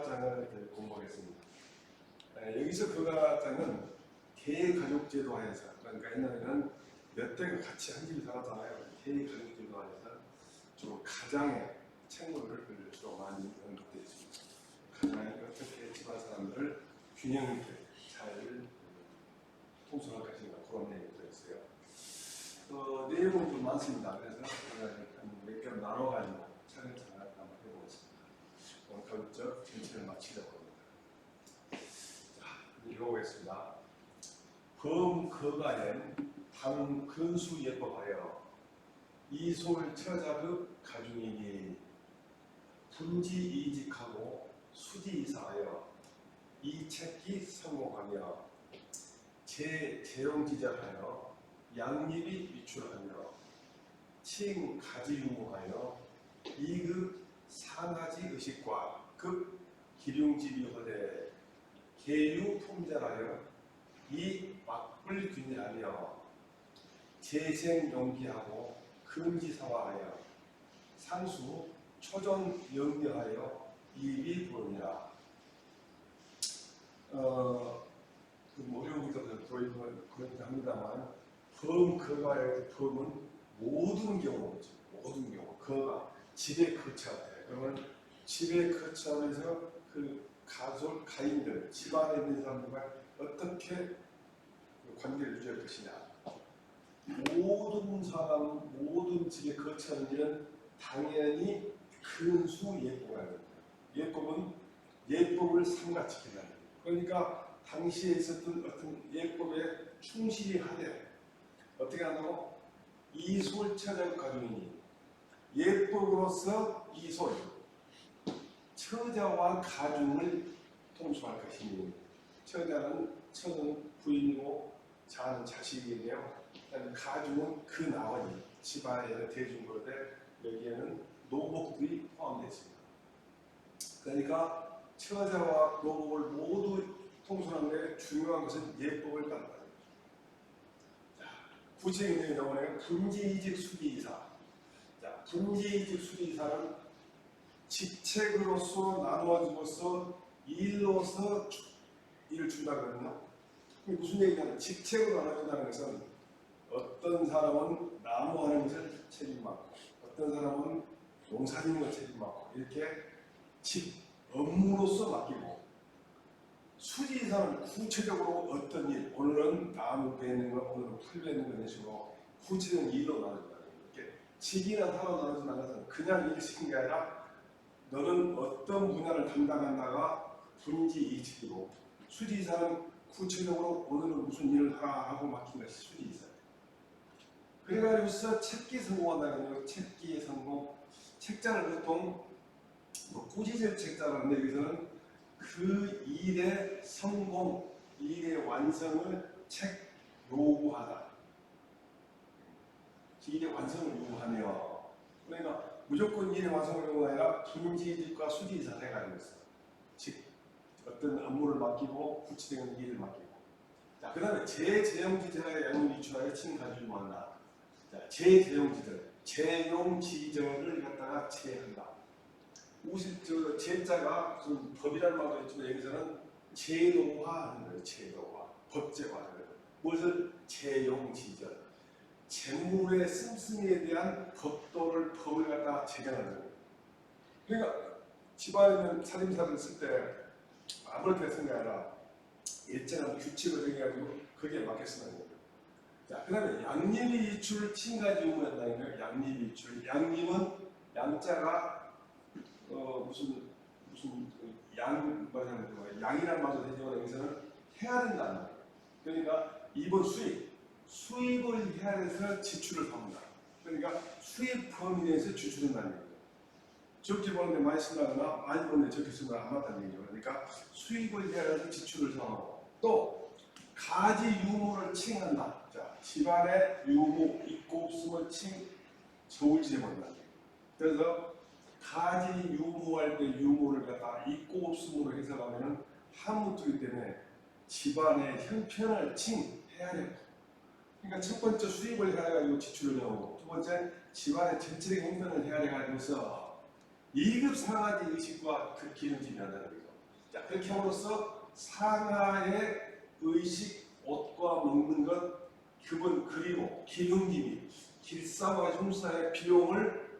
그가장을 공부하겠습니다. 여기서 그가장은 대가족제도 하에서, 그러니까 옛날에는 몇 대가 같이 한 집에 살았잖아요. 대가족제도 하에서 주로 가장의 책무를 주로 많이 언급되어 있습니다. 가장이 어떻게 집안 사람들을 균형 있게 잘 통솔할 것인가, 그런 내용이 들어있어요. 내용은 좀 많습니다. 그래서 몇 개로 나눠가지고 차근차근 한번 해보겠습니다. 오늘 가급적 전체를 마치려고 합니다. 자, 읽어보겠습니다. 범거가엔 당근수 예법하여 이솔 처자극 가중이니 분지 이직하고 수지 이사하여 이책기 성공하며 재용지적하여 양립이 유출하며 칭 가지유무하여 이극 상하지 의식과 극 기륭지비허대 계유 통절하여 이 막불균일하며 재생용기하고 금지사화하여 상수 초전 영려하여 이비 부르니라. 어려운 것도 그렇긴 합니다만, 범거가의 범은 모든 경우죠. 모든 경우. 거가 집에 거처하다. 그러면 집에 거처하면서 그 가인들, 집안에 있는 사람들과 어떻게 관계를 유지할 것이냐. 모든 사람, 모든 집에 거처하는 일은 당연히 근수 예법을 합니다. 예법은 예법을 삼가지킨다. 그러니까 당시에 있었던 어떤 예법에 충실히 하되 어떻게 한다고? 이솔 처자극 가중이니 예법으로서 이솔 처자와 가중을 통솔할 것이니, 처는 부인이고 자는 자식이며 가중은 그 나머지 집안의 대중거대, 여기에는 노복들이 포함되어 있습니다. 그러니까 처자와 노복을 모두 통솔하는 데 중요한 것은 예법을 따른다. 구체적인 내용이 나오네요. 분지이직 수기이사. 자, 분지이직 수기이사는 직책으로서 나누어지고서 일로서 일을 준다거든요. 무슨 얘기냐면, 직책으로 나눠진다는 것은 어떤 사람은 나무하는 것을 책임받고, 어떤 사람은 농사짓는 걸 책임받고, 이렇게 업무로서 맡기고, 수지이사는 구체적으로 어떤 일, 오늘은 나무 베는 거, 오늘은 풀 베는 거, 이런 식으로 구체적인 일로 나눠진다. 이렇게 직이나 사로 나눠진다는 것은 그냥 일 시킨 게 아니라 너는 어떤 분야를 담당한다가 분지이직이고, 수지이사는 구체적으로 오늘은 무슨 일을 하라 하고 맡긴 것이 수지이사예요. 그래가지고서 책기 성공한다는 거예요. 책기 성공. 책자를 보통 꾸짖을 책자라는데, 여기서는 그 일의 성공, 일의 완성을 요구하다. 일의 완성을 요구하며, 그러니까 무조건 일의 완성을 요구하니라 분지이직과 수지이사를 해가지고 있어. 즉 어떤 업무를 맡기고 구체적인 일을 맡기고. 자, 그 다음에 재용지절의 양을 유출하여 칭가지고 한다. 자, 재용지절, 재용지절을 갖다가 제한다. 제자가 무슨 법이라는 말도 있지만, 여기서는 제도화하는 거예요. 제도화, 법제화하는 거예요. 무엇을? 재용지절, 재물의 씀씀이에 대한 법을 갖다가 제정하는 거예요. 그러니까 집안에 있는 살림살이를 쓸 때 아무렇게나 쓰는 게 아니라 일정한 규칙을 정해가지고 거기에 맞게 쓰는 거예요. 자, 그 다음에 양립이 이출 칭가지 요구한다는 거예요. 양립이 이출. 양립은 양자가 양이란 말도 되지만 여기서는 해야 된다는 거예요. 그러니까 이번 수입을 해야 해서 지출을 합니다. 그러니까 수입 범위 내에서 지출한다는 거예요. 적게 버는데 많이 쓴다거나 많이 버는데 적게 쓰면 안 맞다는 얘기죠. 그러니까 수입을 해야 해서 지출을 정하고, 또 가지 유무를 칭한다. 자, 집안의 유무, 있고 없음을 저울질해 버린다. 그래서 가지 유무할 때 유무를 갖다 있고 없음으로 해석하면 한무투기 때문에 집안의 형편을 해야 됩니다. 그러니까 첫 번째 수입을 해가지고 지출을 정하고, 두 번째 집안의 전체적인 형편을 해야 돼가지고서 2급 상하지 의식과 그 기능집이 한다는 거죠. 자, 그렇게 함으로써 상하의 의식, 옷과 먹는 것, 기본 그리고 기름기미, 길사와 흉사의 비용을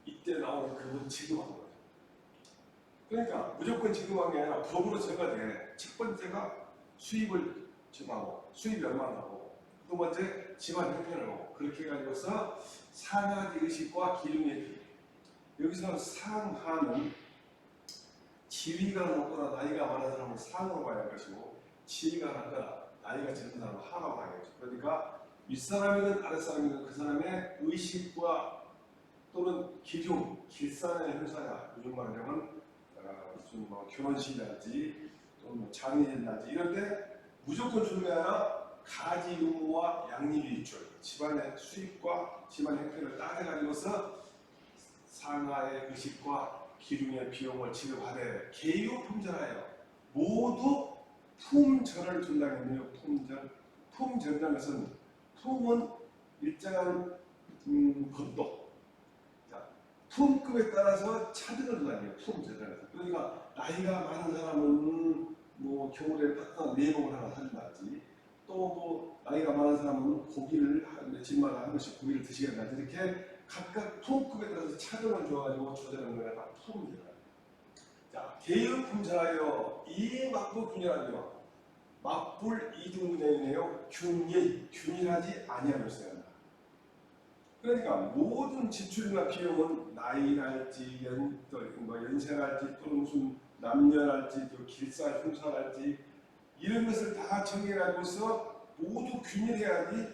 이때 나오는 그분 지급하는 거예요. 그러니까 무조건 지급한 게 아니라 법으로 정해야 돼. 첫 번째가 수입을 정하고 수입이 얼마나 하고 두 번째 집안 형편을 하고 그렇게 해가지고서 상하의 의식과 기름의 비. 여기서 상하는 지위가 높거나 나이가 많은 사람은 상으로 봐야 할 것이고 지위가 낮거나 나이가 적은 사람은 하라고 봐야겠죠. 그러니까 윗사람이든 아랫사람이든 그 사람의 의식과 또는 기중, 길사의 형사냐 요즘 말하자면 무슨 뭐 결혼식이랄지 또는 뭐 장례일날지 이럴 때 무조건 주는 게 아니라 가지 유무와 양립이 있죠. 집안의 수입과 집안 형편을 따져가지고서 상하의 의식과 기름의 비용을 지급하되 개유품전하여 모두 품전을 준다면요. 품전이라는 것은 품은 일정한 법도 품급에 따라서 차등을 두다니요. 품전이라는 것은. 그러니까 나이가 많은 사람은 뭐 겨울에 따뜻한 내복을 하나 사준다든지 또 뭐 나이가 많은 사람은 고기를 며칠마다 한 번씩 고기를 드시게 된다든지 이렇게 각각 품급에 따라서 차등을 줘가지고 조절하는 거가 다 품이잖아요. 자, 개유품전하여 이 막부균이라니요. 막불 이등분양이네요. 균일하지 아니하며 써야 한다. 그러니까 모든 지출이나 비용은 나이랄지 연세랄지 또는 무슨 남녀랄지 또 길사 흉사랄지 이런 것을 다 정해가지고서 모두 균일해야지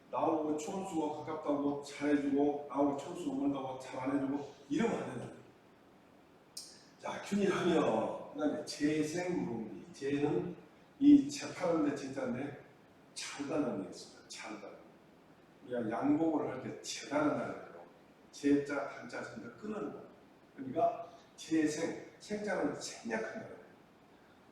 나하고 촌수가 가깝다고 잘해주고 나하고 촌수 오는다고 잘 안해주고 이러면 안 된다. 자, 균일하며 그 다음에 재생문리. 재는 이 재파는데 진짜인데 잘다는 게 있습니다. 잘다. 우리가 양복을 할 때 재다는다는 거예요. 재자 한자 쓴다 끊는 거. 그러니까 재생, 생자는 생략한다는 거예요.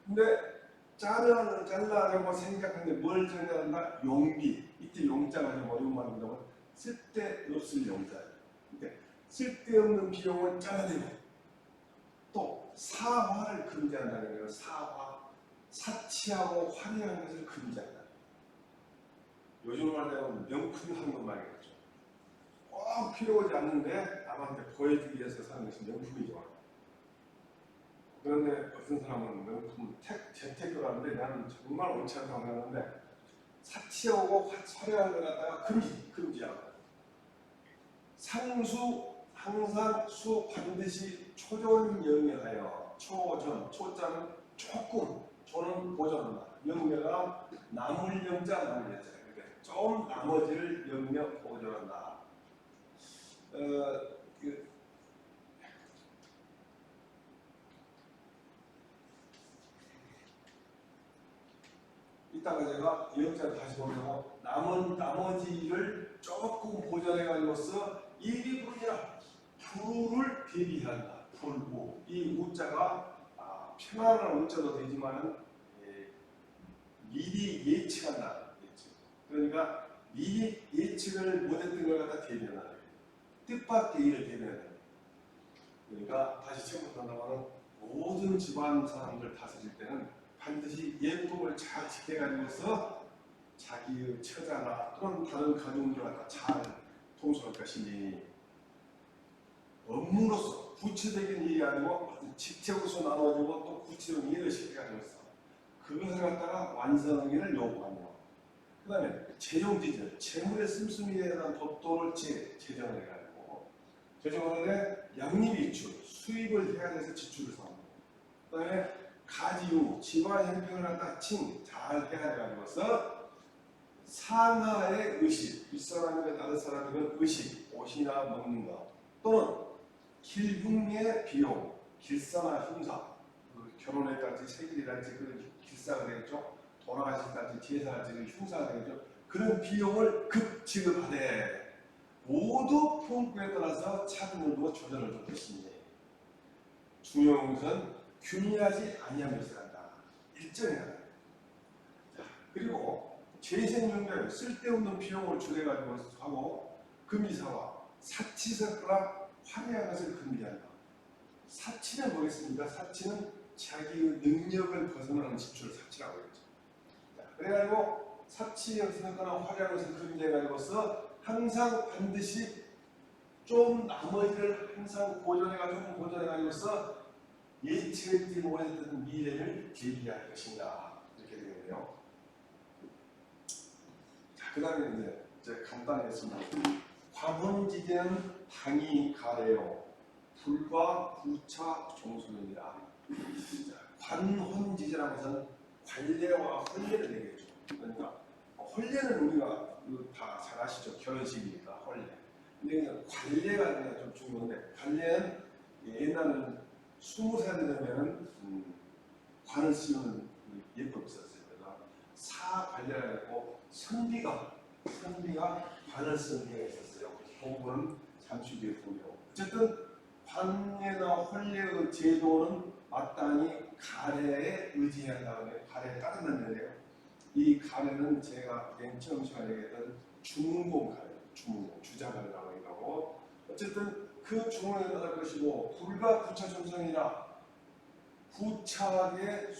근데 잘라내고 생략하는데 뭘 정리한다? 용기. 이때 용자가 좀 어려운 말입니다만 쓸데없을 용자예요. 근데 쓸데없는 비용은 잘라내고 또 사화를 금지한다는 거예요. 사화. 사치하고 화려한 것을 금지한다. 요즘 말하면 명품한 것 말이겠죠. 꼭 필요하지 않는데 남한테 보여주기 위해서 사는 것이 명품이죠. 그런데 어떤 사람은 명품 재테크를 하는데 나는 정말 옳지 않다고 생각하는데 사치하고 화려한 걸 갖다가 금지하고 상수 항상 수 반드시 초전 영명하여 초자는 조금 조는 보존한다. 영명가 남을 영자 남을 영자 좀 나머지를 영명 보존한다. 이따가 제가 영자를 다시 보려고 나머지를 조금 보존해가지고서 일부분이야 불을 대비한다. 불우. 이 우자가 편안한 우자도 되지만은 미리 예측한다. 그러니까 미리 예측을 못했던 걸 갖다 대변하는 거예요. 뜻밖의 일을 대변하는 거예요. 그러니까 다시 처음부터 나가는 모든 집안 사람들 다스릴 때는 반드시 예법을 잘 지켜가지고서 자기의 처자나 또는 다른 가족들과 잘 통솔할 것이니 업무로서 구체적인 일이 아니고 직책으로서 나눠지고 또 구체적인 일을 시켜가지고서 그것을 갖다가 완성하기를 요구하며 그 다음에 재정지절, 재물의 씀씀이에 대한 법도를 제정을 해가지고 제정하는데 양립이출, 수입을 해야 돼서 지출을 사옵니다. 그 다음에 가지유, 집안 형편을 갖다 잘 해야 돼가지고서 상하의 의식, 윗사람이든 아랫사람이든 의식, 옷이나 먹는 것 또는 길흉의 비용, 길사나 흉사, 결혼했달지 생일이랄지 그런 길사가 되겠죠. 돌아가셨달지 제사할지 흉사가 되겠죠. 그런 비용을 지급하되 모두 품구에 따라서 차등을 두고 조절을 줄 것이니 중요한 것은 균일하지 아니하면서 한다. 일정해야 한다. 그리고 재생용량 쓸데없는 비용을 줄여가지고 하고 금지사와 사치섞거나 화려한 것을 금지한다. 사치는 뭐겠습니까? 사치는 자기의 능력을 벗어나는 지출을 사치라고 했죠. 그래가지고 사치 형성하거나 화려한 것을 금지해가지고서 항상 반드시 좀 나머지를 항상 보존해가지고서 예측되지 못했던 미래를 대비할 것인가 이렇게 되겠네요. 자, 그 다음에 이제 간단했습니다. 관혼지제는 당이 가래요. 불과 부차 종소입니다. 관혼지제라는 것은 관례와 혼례를 얘기해줘. 그러니까 혼례는 우리가 다 잘 아시죠. 결혼식이니까 혼례. 근데 관례가 좀 중요한데 관례는 옛날에는 20살 되면 관을 씌우는 예법이 있었어요. 그래서 사관례라고 했고 선비가 관을 쓰는 게 있었어요. 그거는 잠시 뒤에 보죠. 어쨌든 관례나 혼례의 제도는 마땅히 가래에 의지한다고 해요. 가래에 따른다는 얘기예요. 이 가래는 제가 맨 처음 시간에 얘기했던 주문공 가래, 주문공, 주자가래라고 얘기하고 어쨌든 그 주문에 따를 것이고 불과 부차 점성이라 부차의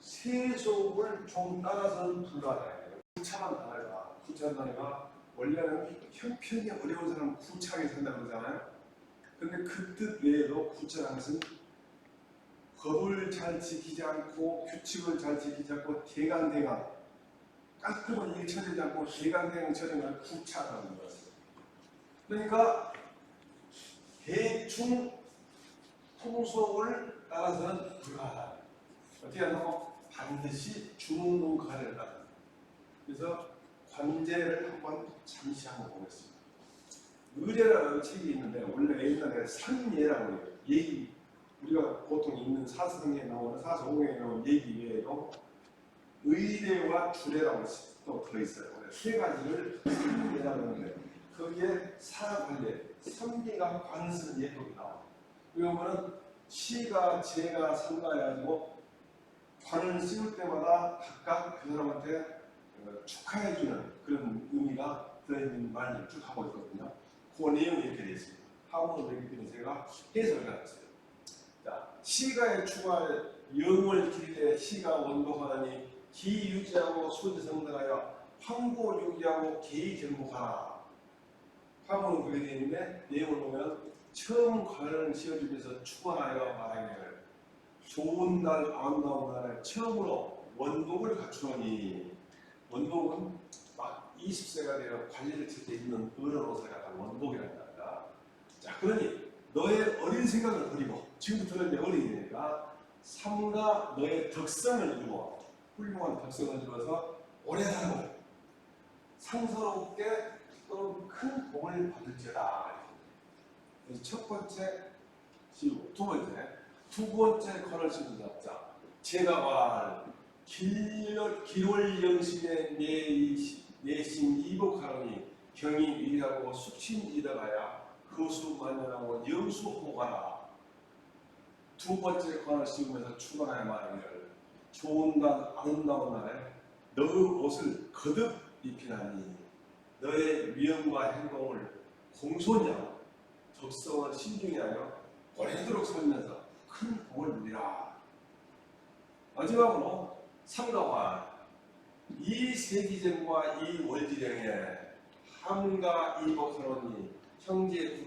세속을 좀 따라서는 불가하다. 부차만 단어가 부차 단어가 원래는 형편이 어려운 사람은 구차하게 산다고 그러잖아요. 그런데 그 뜻 외에도 구차라는 것은 법을 잘 지키지 않고 규칙을 잘 지키지 않고 대강대강 깔끔한 일이 처리되지 않고 대강대강 처리하는 구차라는 것이에요. 그러니까 대충 통속을 따라서는 불가하다. 어떻게 하냐면 반드시 주문공 가래를 따라. 그래서 관제를 한번 잠시 한번 보겠습니다. 의례라는 책이 있는데 원래 옛날에 상예라고 해요. 예기. 우리가 보통 읽는 사서성에 나오는 사서공에 나오는 얘기 외에도 의례와 주례라고 또 들어있어요. 세 가지를 상예라고 하는데 거기에 사관례, 선비가 관을 쓰는 예법이 나와요. 그러면은 시가, 제가, 상가 해가지고 관을 씌울 때마다 각각 그 사람한테 축하해주는 그런 의미가 들어있는 말을 쭉 하고 있거든요. 그 내용이 이렇게 되어 있습니다. 하원을 되기 때문에 제가 해석을 해놨어요. 자, 시가의 추가에 영월 길에 시가 원복하다니 기 유지하고 소지 성등하여 황고 유기하고 계의 경복하라. 하원은 그게 되어 있는데 내용을 보면 처음 관을 씌워주면서 축원하여 말하기를 좋은 날 아름다운 날에 처음으로 원복을 갖추니 원복은 막 20세가 되어 관리를 칠 때 입는 어른 옷을 갖다 원복이라고 합니다. 자, 그러니 너의 어린 생각을 버리고 지금부터 이제 어린이니까 삼가 너의 덕성을 이루어 훌륭한 덕성을 이루어서 오래 살고 상서롭게 또 큰 복을 받을지어다. 첫 번째 시우, 두 번째 권을 씌운 잡자. 제가 말 기월영신의 내심 이복하노니 경이 일하고 숙신이다가야 거수만연하고 영수호가라. 두 번째 권을 씌우면서 추가하여 말하기를 좋은 날 아름다운 날에 너의 옷을 거듭 입히나니 너의 위엄과 행동을 공손히 하고 적성을 신중히 하여 오래도록 살면서 큰 복을 누리라. 마지막으로 삼가관 이 세기전과 이 월지령에 함가 이복하노니 형제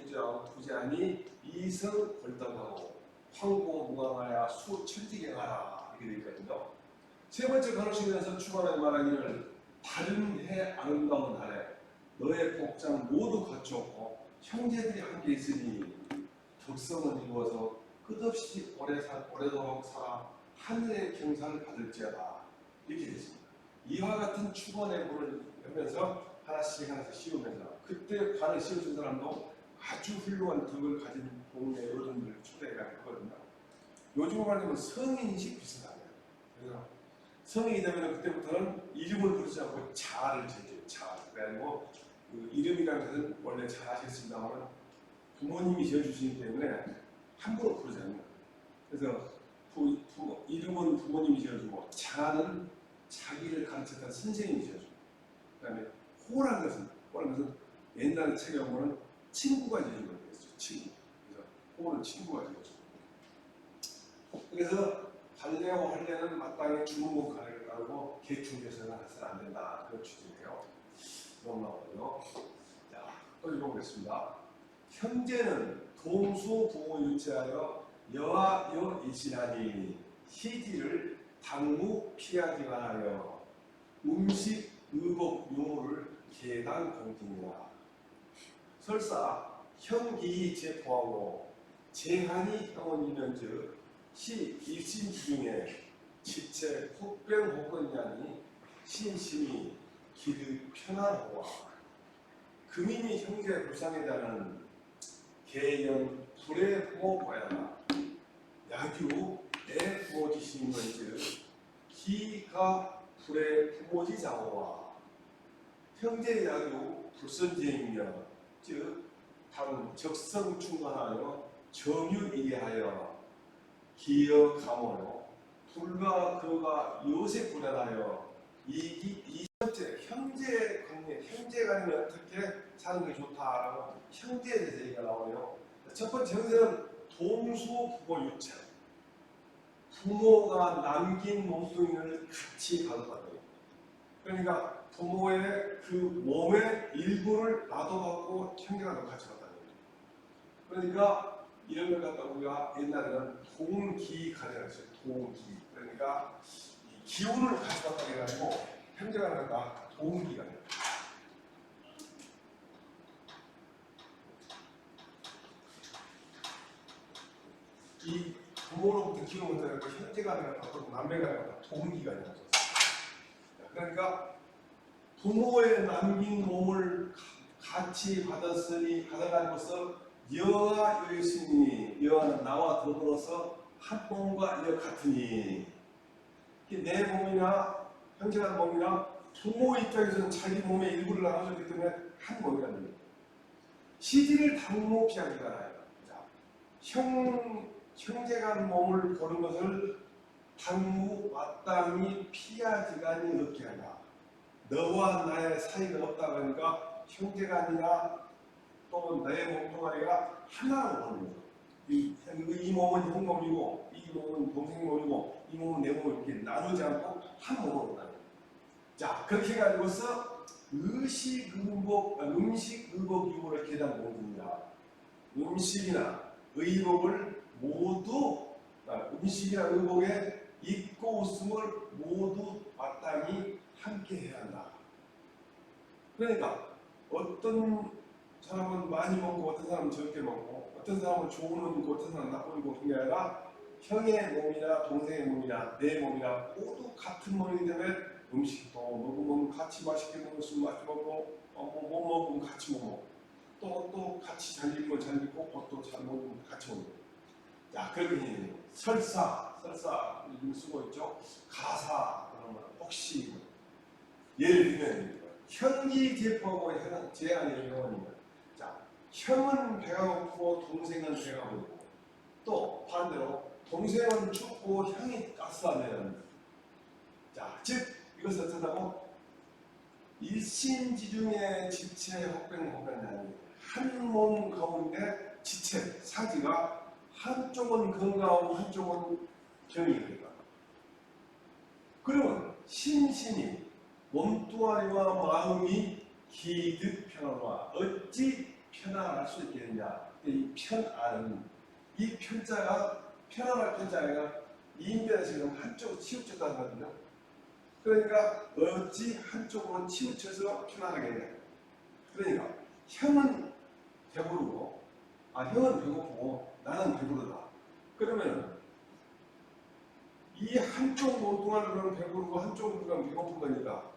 부자니 이성 골당하고 황고 무강하여 수천지경하라 이렇게 되어 있거든요. 세 번째 가르치면서 추가하여 말하기를 다른 해 아름다운 날에 너의 복장 모두 갖추었고 형제들이 함께 있으니 덕성을 이루어서 끝없이 오래도록 살아 하늘의 경사를 받을지어다 이렇게 됐습니다. 이와 같은 축원의 불을 하면서 하나씩 씌우면서 그때 관을 씌워준 사람도 아주 훌륭한 덕을 가진 동네 어른들 초대가 있거든요. 요즘으로 말하면 성인식 비슷합니다. 그래서 성인이 되면 그때부터는 이름을 부르지 않고 자를 지어줘요. 자. 그래가지고 그 이름이라는 것은 원래 잘 아시겠습니다만 부모님이 지어주시기 때문에 함부로 부르지 않는 거예요. 그래서 이름은 부모님이 지어주고 자는 자기를 가르쳤던 선생님이 지어주고 그 다음에 호라는 것은 옛날 책에 보면 친구가 지어준 거였어요. 친구. 그래서 호는 친구가 지어주고 그래서 할례와 할례는 마땅히 주문국 가래를 따르고 계충돼서는 해서는 안 된다. 그런 취지예요. 넘어가고요. 자, 또 읽어보겠습니다. 형제는 동수 부모 유치하여 여와 여이시나니 시지를 당무 피하기만 하여 음식 의복 유무를 계단 공팅이라. 설사 형기 제포하고 제한이 형언이면즉 시 일신지 중에 지체 혹병 혹언냐니 신심이 길을 편하고와 금인이 형제 불상에 대한 개연 불의 부모 보야라. 야규 내 부모지심은즉 기가 불의 부모지자오와 형제 야규 불선제이며 즉 단 적성충만하여 정유이하여 기여 감오요 불과 그가 요새 불안하여 이 번째 형제 관계 형제 간에 어떻게 사는 게 좋다라고 형제에 대해서 얘기가 나오네요. 첫 번째 형제는 동수 부모 유체 부모가 남긴 몸뚱이를 같이 가져가는 거예요. 그러니까 부모의 그 몸의 일부를 놔둬갖고 형제가 같이 갔다는 거예요. 그러니까 이런 걸 갖다 우리가 옛날에는 동기 가져라 했어요. 동기. 그러니까 이 기운을 가져갔다 해가지고 형제가 갖다 동기가 돼요. 이 부모로부터 기운을 갖다 형제가 갖다 남매가 갖다 동기가 되는 거죠. 그러니까 부모의 남긴 몸을 같이 받아가지고서 여와 여이시니 여와는 나와 더불어서 한 몸과 여 같으니 내 몸이나 형제가 몸이나 부모 입장에서는 자기 몸의 일부를 나눠줬기 때문에 한 몸이라는 거예요. 시지를 당무 피하기가 나요. 형제가 몸을 보는 것을 당무 마땅히 피하지간이 없게 하라. 너와 나의 사이가 없다 그러니까 형제가 아니라 또는 나의 몸뚱아리가 하나로 보는 거죠. 이 몸은 형 몸이고 이 몸은 동생 몸이고 이 몸은 내 몸을 이렇게 나누지 않고 한 몸으로 나눠요. 자 그렇게 해가지고서 음식 의복 유무를 계단 공부입니다. 음식이나 의복을 모두 음식이나 의복에 입고 웃음을 모두 마땅히 함께 해야 한다. 그러니까 어떤 사람은 많이 먹고 어떤 사람은 적게 먹고 어떤 사람은 좋은 옷 입고 어떤 사람은 나쁜 옷 입고 그게 아니라 형의 몸이나 동생의 몸이나 내 몸이나 모두 같은 몸이기 때문에 음식도 먹으면 같이 맛있게 먹을 수 맛있게 먹고 못 먹으면 같이 못 먹고 또 같이 잘 입고 잘 입고 옷도 잘 먹으면 같이 먹고 자 그러니 설사 이름 쓰고 있죠. 가사 그러면 혹시 예를 들면 형이 제포하고 형은 제한이 형원입니다. 자 형은 배가 고프고 동생은 배가 고프고 또 반대로 동생은 춥고 형이 따스하면 자 즉 이것을 어쩌다고 일신지중의 지체 혹병혹병이 한 몸 가운데 지체 사지가 한쪽은 건강하고 한쪽은 병이 되니까 그러면 신신이 몸뚱아리와 마음이 기득 편안화 어찌 편안할 수 있겠느냐. 이 편안은 이 편자가 편안할 편자가 이인변에서 지금 한쪽으로 치우쳤다는 거거든요. 그러니까 어찌 한쪽으로 치우쳐서 편안하겠냐. 그러니까 형은 배부르고 형은 배고프고 나는 배부르다. 그러면 이 한쪽 몸뚱아리는 배부르고 한쪽 몸뚱아리는 배고픈 거니까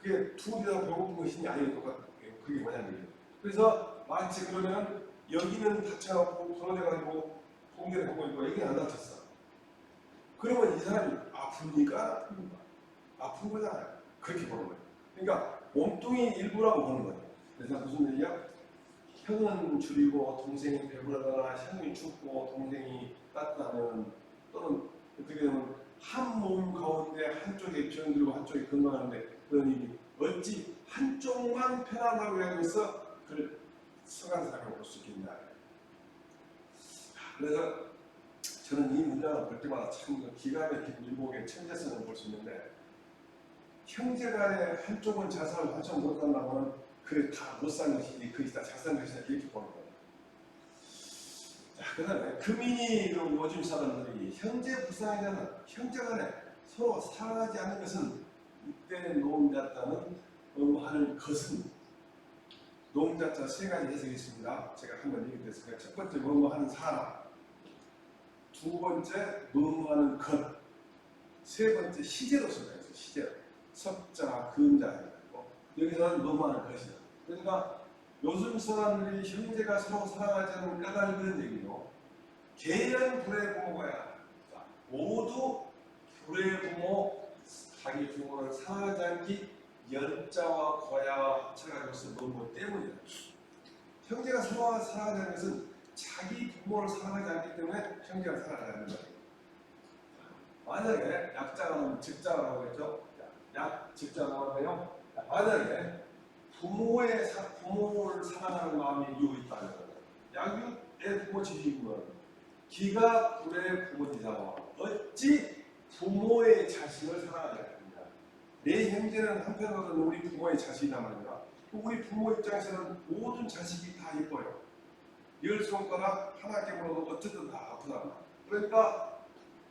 그게 둘이 다 배고픈 것이 아니면 똑같아요. 그게 뭐냐면 그래서 마치 그러면 여기는 다쳐갖고 부러져가지고 공개를 하고 있고 여기는 안 다쳤어. 그러면 이 사람이 아픕니까? 아픈 거잖아요. 그렇게 보는 거예요. 그러니까 몸뚱이 일부라고 보는 거예요. 그래서 무슨 얘기야? 형은 줄이고 동생이 배부르거나 형이 춥고 동생이 따뜻하면 또는 그렇게 되면 한 몸 가운데 한쪽에 병들고 한쪽이 건강한데 그런 일이 어찌 한쪽만 편안하고 해서 그걸 서간 사람을 볼 수 있겠냐. 그래서 저는 이 문장을 볼 때마다 참 기가 막힌 일목의 천재성을 볼 수 있는데, 형제간에 한쪽은 잘 살고 한쪽은 못 산다고는 그래 다 못 사는 것이지 그게 다 잘 사는 것이냐 이렇게 보는 거예요. 자, 그 다음에 금인이 요즘 사람들이 형제 불쌍하잖아. 형제간에 서로 사랑하지 않는 것은 이때 노음자자는 하는 것은 노음자자 세 가지 해석이 있습니다. 제가 한번 얘기했으니까 첫 번째 하는 사람, 두 번째 하는 것, 세 번째 시제로 써요. 시제로 석자, 금자 여기서는 하는 것이다. 그러니까 요즘 사람들이 형제가 서로 사랑하지 않는 까닭은 그런 얘기죠. 개는 불의 부모가야. 모두 불의 부모, 자기 부모를 사랑하지 않기 연자와 거야와 합쳐가지고서 뭐 때문이다. 형제가 서로 사랑하지 않는 것은 자기 부모를 사랑하지 않기 때문에 형제가 사랑하지 않는 거예요. 만약에 약자가 나오면 직자가 나오겠죠. 약, 직자가 나오는데요. 만약에 부모를 사랑하는 마음이 이유 있다면 약육의 부모 지식이면 기가 불의 부모지사와 어찌 부모의 자식을 사랑하지 않습니다. 내 형제는 한편으로는 우리 부모의 자식이란 말이야. 우리 부모 입장에서는 모든 자식이 다 예뻐요. 열 손가락 하나 깨물어도 어쨌든 다 아프다. 그러니까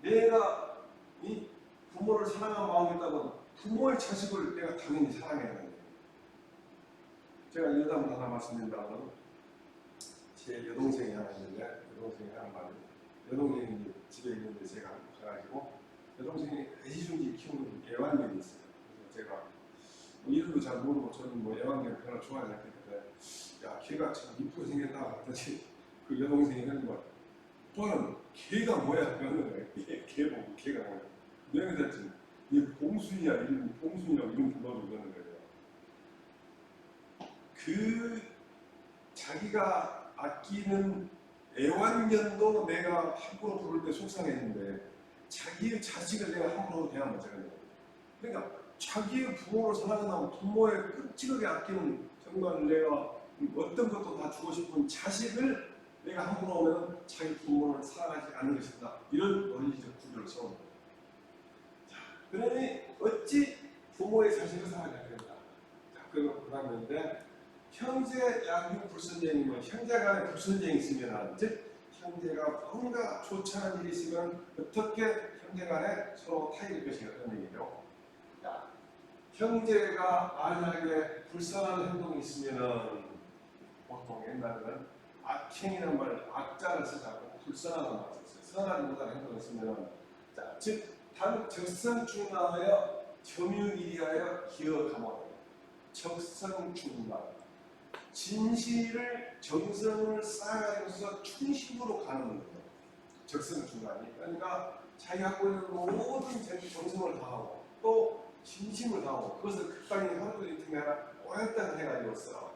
내가 이 부모를 사랑하는 마음이 있다면 부모의 자식을 내가 당연히 사랑해야 되는 거예요. 제가 여담을 하나 말씀드린다면 제 여동생이 하나 있는데 여동생이 하는 말이 여동생이 집에 있는데 제가 가가지고 여동생이 애지중지 키우는 애완견이 있어요. 그래서 제가 이름도 잘 모르고 저는 애완견 별로 좋아하지 않기 때문에 야 걔가 참 이쁘게 생겼다 그랬더니 그 여동생이 하는 말 너는 걔가 뭐야? 그러는 거예요. 걔 보고 걔가 뭐야? 내가 그랬지 얘 봉순이야 이름 봉순이라고 이름 불러도 그러는 거예요. 그 자기가 아끼는 애완견도 내가 함부로 부를 때 속상했는데 자기의 자식을 내가 함부로 대하면 어쩌겠냐. 그러니까 자기의 부모를 사랑하는 부모의 끔찍하게 아끼는 정말 내가 어떤 것도 다 주고 싶은 자식을 내가 함부로 오면 자기 부모를 사랑하지 않는 것이다. 이런 논리적 구조를 세우는 거예요. 자, 그러니 어찌 부모의 자식을 사랑하지 않겠다. 자, 그러는데 형제 양육 불선쟁이면 형제간에 불선쟁이 있으면 즉 형제가 뭔가 좋지 않은 일이 있으면 어떻게 형제간에 서로 타일일 것인가 그런 얘기죠. 자, 형제가 만약에 불쌍한 행동이 있으면은 보통 옛날에는 악행이라는 말 악자를 쓰자고 불쌍한 말을 썼어요. 선하지 못한 행동이 있으면은 자, 즉 적성중하여 점유일이하여 기억하모 적성중하 진실을 정성을 쌓아가면서 충심으로 가는 거예요. 적성중간이. 그러니까 자기 갖고 있는 모든 정성을 다하고 또 진심을 다하고 그것을 극단히 하루도 이틀이 아니라 오랫동안 해가지고서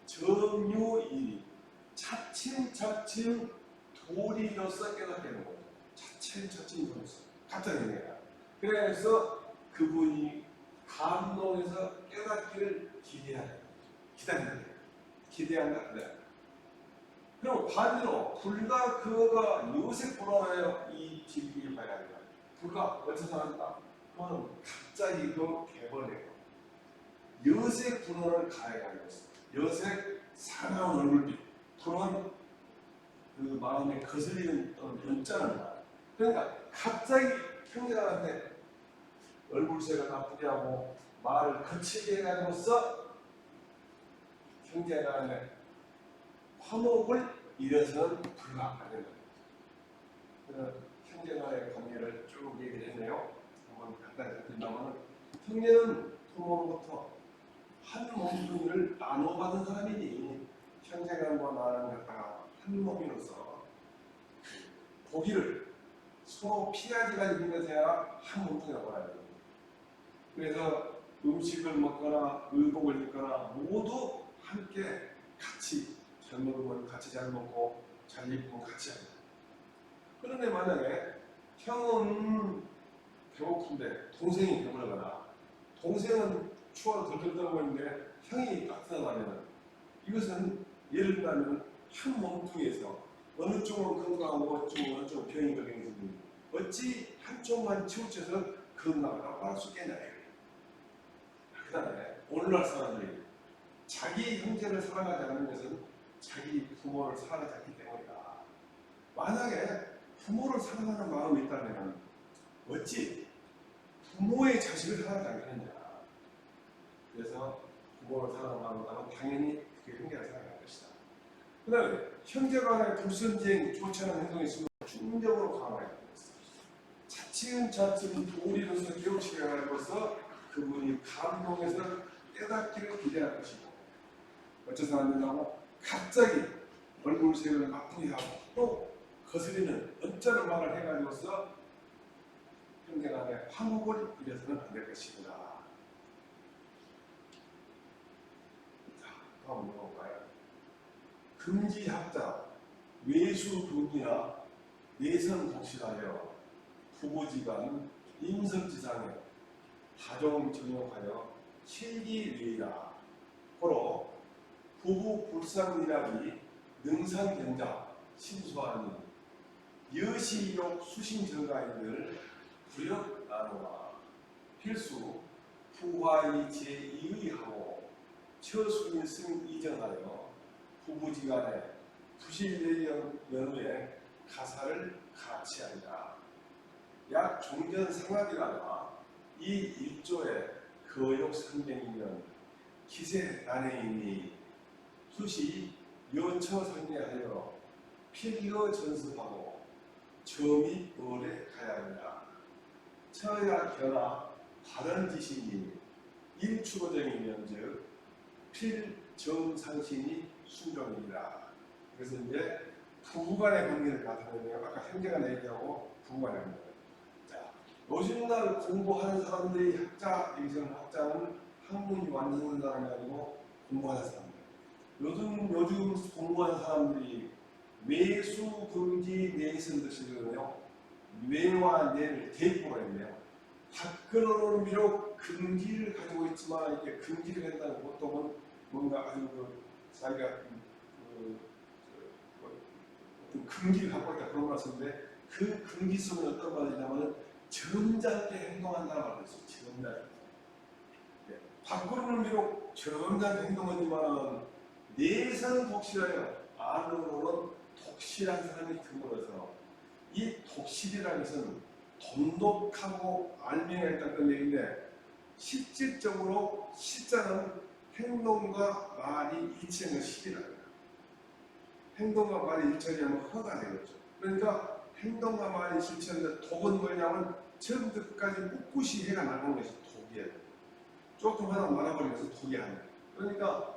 정유일이 차츰차츰 도리로서 깨닫게 되는 거예요. 차츰차츰 도리로서 갑자기 내가 그래서 그분이 감동해서 깨닫기를 기대해야 돼요. 기다려야 돼요. 기대한다. 네. 그럼 반대로 불과 그가 요새 불어나요 이 길이 봐야 돼요. 불과 어디서 나왔다? 그거는 갑자기 그 개버려요. 여색 불어를 가해가지고 있어요. 여색 사나운 얼굴빛, 불은 그 마음에 거슬리는 연자는 말. 그러니까 갑자기 형제들한테 얼굴색을 나쁘게 하고 말을 거칠게 해가지고서 형제간의 화목을 이뤄서는 불가 안 된다. 그래서 형제간의 관계를 쭉 얘기를 했네요. 한번 간단히 드린다면 형제는 부모로부터 한 몸뚱이를 나눠받은 사람이니 형제간과 나를 갖다가 한 몸이로서 고기를 서로 피하지가 있는 것에야 한 몸뚱이라고 봐야 됩니다. 그래서 음식을 먹거나 의복을 입거나 모두 함께 같이 잘 먹으면 같이 잘 먹고 잘 입으면 같이 하고. 그런데 만약에 형은 배고픈데 동생이 배부르거나 동생은 추워서 덜덜 떨고 있는데 형이 따뜻하다면 이것은 예를 들면 한 몸뚱이에서 어느 쪽은 건강하고 어느 쪽은 병이 걸리는 분이 어찌 한쪽만 치우쳐서 건강하다고 말할 수 있겠냐. 그 다음에 오늘날 사람들이 자기 형제를 사랑하지 않는 것은 자기 부모를 사랑하지 않기 때문이다. 만약에 부모를 사랑하는 마음이 있다면 어찌 부모의 자식을 사랑하지 않겠느냐. 그래서 부모를 사랑하는 마음이 있다면 당연히 그 형제를 사랑할 것이다. 그 다음에 형제 간의 불선지행 좋지 않은 행동이 있으면 중적으로 강화해야 됩니다. 차츰차츰 도리로서 깨우치게 하면서 그분이 감동해서 깨닫기를 기대할 것이고 어째서 안 된다고 갑자기 얼굴색을 나쁘게 하고 또 거스리는 언짢은 말을 해가지고서 형제 간의 화목을 이래서는 안 될 것입니다. 자, 다음 물어볼까요? 금지학자, 외수분이나 내선독실하여 부부지간 임석지상에 다종정욕하여 실기외이다. 고로 부부불상이라기 능상경자 심수하니 여시욕 수신정가인들 부역나누아 필수 부화의 제2의하고 처순일승 이전하여 부부지간에 부실례연 연후에 가사를 같이하리라. 약 종전 상학이라나 이 일조에 거욕 상경이면 기세 난해이니 수시 여처 상례하여 필기어 전습하고 점이 을에 가야 한다. 처야 견하 다른 지식이 일추고정이면 즉 필점상신이 순종이니라. 그래서 이제 부부간의 관계를 나타내는 아까 형제간의 얘기하고 부부간의 관계. 자, 요즘날 공부하는 사람들이 학자, 여기서는 학자는 학문이 완성된 사람이 아니고 공부하는 사람들. 요즘 공부하는 사람들이 외수 금지 내선 뜻이거든요. 외와 내를 대입으로 했네요. 학근으로는 비록 금기를 가지고 있지만 이렇게 금기를 한다는 보통은 뭔가 아주 자기가 어떤 금기를 갖고 있다 그런 말씀인데 그 금기 속은 어떤 말이냐면 점잖게 행동한다는 말을 했어요. 점잖게. 네. 밖으로는 비록 점잖게 행동하지만 내선 독실하여 안으로는 독실한 사람이 드물어서 이 독실이라는 것은 돈독하고 알맹이가 있다는 얘기인데 실질적으로 실자는 행동과 말이 일치하는 실이라는 거예요. 행동과 말이 일치하면 허가 되겠죠. 그러니까 행동과 말이 일치하는데 독은 뭐냐면 처음부터 끝까지 꿋꿋이 해가 나가는 것이 독이에요. 조금 하나 말아버리면서 독이 아니에요. 그러니까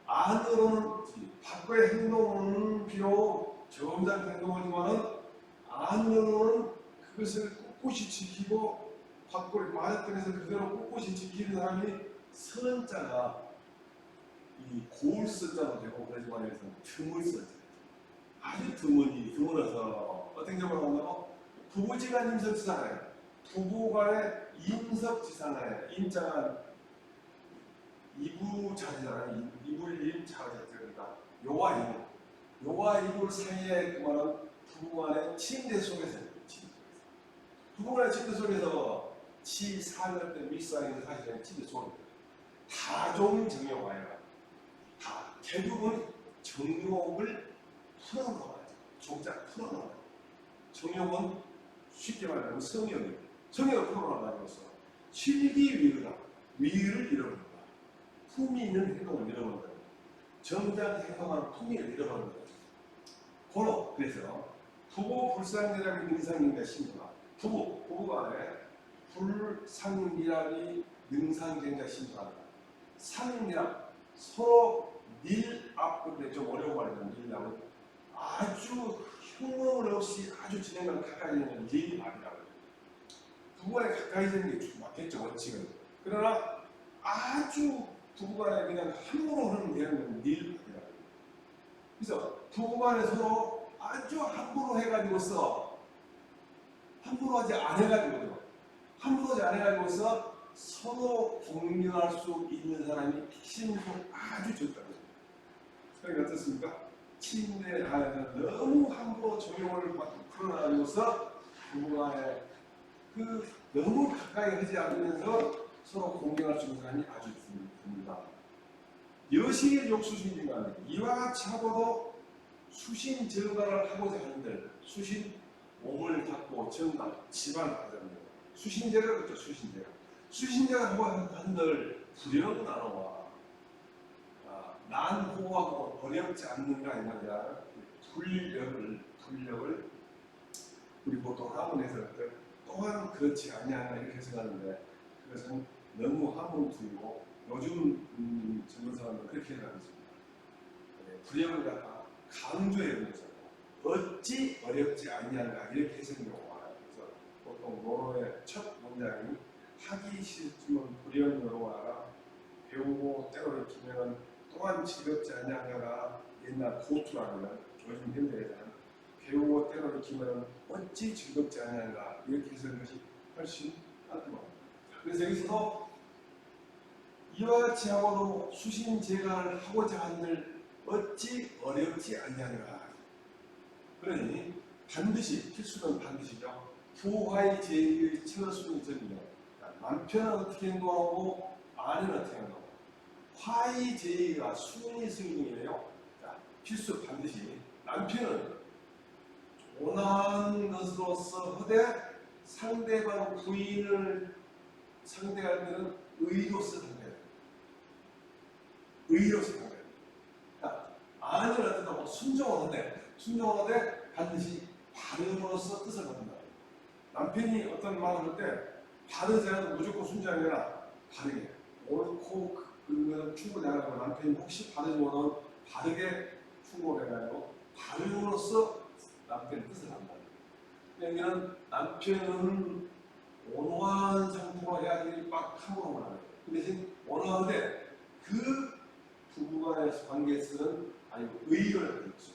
안으로는 밖의 행동은 비록 점잖게 행동하지만은 안으로는 그것을 꿋꿋이 지키고 밖을 말했던에서 그대로 꿋꿋이 지키는 사람이 선자가 이 고울 선자도 되고 그러지만 여기서 드물 선자 아주 드물어서 어떤 경우를 한다고 부부지간 임석지상하에 부부간의 임석지상하에 임자가 이부자리잖아요. 이불임 자리니까 요와 이불 사이에 그만한 부부간의 침대 속에서 부부간의 침대 속에서 치사할 때 밀사하는 사실은 침대 속입니다. 다종정욕 아니라 다 대부분 정욕을 풀어놓은 거예요. 종자 풀어놓은 거예요. 정욕은 쉽게 말하면 성욕이에요. 성욕을 풀어놓아가지고서 실기위의다. 위의를 잃어버린 거야. 품이 있는 행동을 잃어버린 거예요. 정작 행동하는 품위를 잃어버린 거예요. 고로 그래서 부부 불상이라는 능상인가 심수가 부부간에 불상이라니 능상경자 심수한다. 상이랑 서로 밀압인데 좀 어려운 말이죠. 밀압은 아주 흉물 없이 아주 진행을 가까이 되는 밀압이라고 해요. 부부간에 가까이 되는 게 맞겠죠, 원칙은. 그러나 아주 부부간에 그냥 함부로 하는 되는 밀압이라고 해요. 그래서 부부간에 서로 아주 함부로 해가지고서 함부로 하지 않아가지고서 서로 공유할 수 있는 사람이 신속 아주 적다고. 그러니까 어떻습니까? 침대 안에서 너무 함부로 조용을 풀어나가면서 부부간에 그 너무 가까이 하지 않으면서 서로 공경할 수 있는 사람이 아주 듭니다. 여식의 욕수신지만 이와 같이 하고도 수신 제거를 하고자 하는들 수신 몸을 닦고 정답 집안을 하자면 수신제가 그렇죠. 수신제가 하고 한들 불영은 나눠와 난호하고 어렵지 않는가 이 말이야. 불력을 우리 보통 학원에서 또한 그렇지 아니하나 이렇게 생각하는데 그것은 너무 함흥투이고 요즘 젊은 사람들은 그렇게 생각합니다. 불력을 갖다 강조해 보면서 어찌 어렵지 아니하나 이렇게 해석이 와요. 그래서 보통 논어의 첫 문장이 하기 싫지만 불영으로 와라 배우고 때로 익히면 또한 즐겁지 아니하나가 옛날 고투라면 요즘 현대에서는 배우고 때로 익히면 어찌 즐겁지 아니하나 이렇게 해석한 것이 훨씬 깔끔합니다. 그래서 여기서도 이와 같이 하고도 수신 제가를 하고자 하는 어찌 어렵지 아니하는가. 그러니 반드시 필수는 반드시죠. 부화의 제의의 처순전이요. 남편은 어떻게 행동하고 아내는 어떻게 행동하고 화의 제의가 순위 승인이에요. 필수 반드시 남편은 원하는 것으로서 허되 상대방 부인을 상대할 때는 의로서 상대해야 돼요. 의로서 상대해야 돼요. 아내는 어떻다고 순종하되 반드시 바름으로써 뜻을 받는다. 남편이 어떤 말을 할 때 바르지 않아도 무조건 순종이 아니라 바르게 옳고 그거는 충고해가지고 남편이 혹시 바르지 못하면 바르게 충고해가지고 바름으로써 남편의 뜻을 한다. 그러면 남편은 온화한 상태로 해야지 막 함부로 하는 거예요. 그 대신 온화한데 그 부부간의 관계에서는 아니고 의의를 하는 거죠.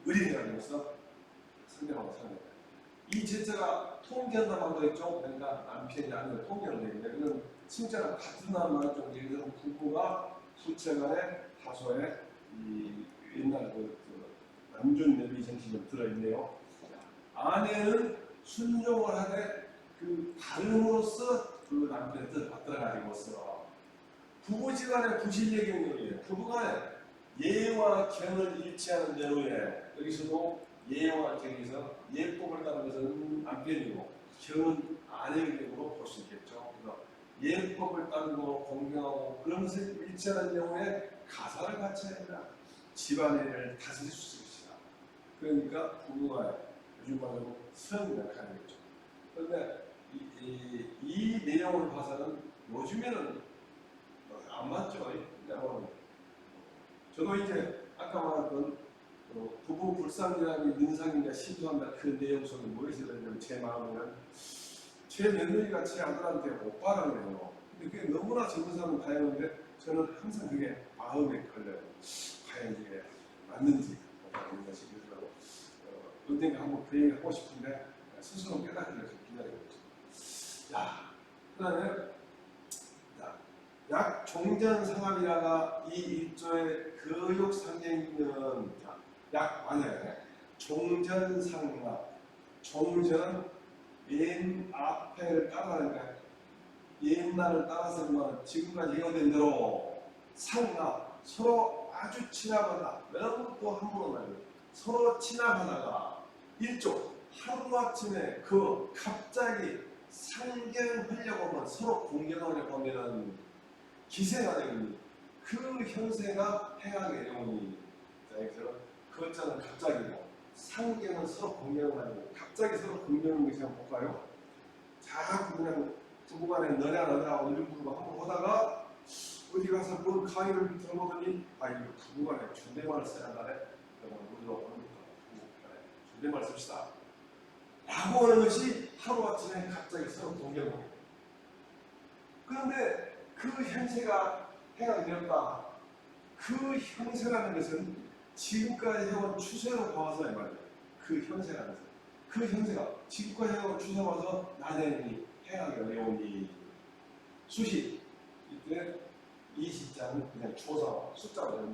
의리를 하면서 상대방을 사랑해요. 이 제자가 통계한다고 하고 있죠. 그러니까 남편이 아니라 통계를 내는데 그건 진짜가 같은 말만 좀 예를 들어 부부가 부채간에 다소의 이 옛날 남준 내비 정신이 좀 들어있네요. 아내는 순종을 하되 그 발음으로써 그 남편의 뜻을 받들어가지고서 부부지간의 부실예경이에요. 부부간에 예와 경을 일치하는 대로에 여기서도 예와 경에서 예법을 따른 것은 남편이고 경은 아내의 경우로 볼 수 있겠죠. 그래서 예법을 따르고 공경하고 그런 것을 일치하는 경우에 가사를 갖춰야 된다. 집안일을 다스릴 수 있습니다. 그러니까 부부가 요즘 말로 성이라고 하는 거죠. 그런데 이 내용을 봐서는 요즘에는 안 맞죠. 저도 이제 아까 말했던 부부 불상이라는 민상인가 시도한다 그 내용 속에 무엇이 들었냐면 제 마음에는 제 며느리가 제 아들한테 오빠라고 해요. 근데 그게 너무나 젊은 사람은 다행인데 저는 항상 그게 마음에 걸려요. 과연 이게 맞는지 모르는 것이 그래서 언젠가 한번 그 얘기를 하고 싶은데 스스로 깨닫기를 기다리고 있습니다. 그 다음에 약 종전상합이라가 이 일조의 거욕상경은 약 만약에 종전상합 종전 옛 앞에를 따라가니까 옛날을 따라서 지금까지 해오된 대로 상합 서로 아주 친하거나 너무 또 함부로 말이에요. 서로 친하다가 일조 하루아침에 그 갑자기 상경하려고 하면 서로 공경하려고 하면은 기세가 되는 그 형세가 해악의 영혼이 그래서 그것자는 갑자기고 상경은 서로 공경을 하고 갑자기 서로 공경하는 것이 한번 볼까요? 자꾸 그냥 부부간에 너냐 어느 부부가 한번 보다가 어디 가서 뭘 강의를 들어보더니 이거 부부간에 존댓말을 써야 한다네. 우리도 부부간에 존댓말 씁시다 라고 하는 것이 하루아침에 갑자기 서로 공경하고 그런데 그 형세가 해가 되었다. 그 형세라는 것은 지금까지 해온 추세로 봐서 이 말이에요. 그 형세라는 것은 그 형세가 지금까지 해온 추세로 봐서 나중에 해하기 어려운 이 수시 이때 이 시자는 그냥 조사와 숫자로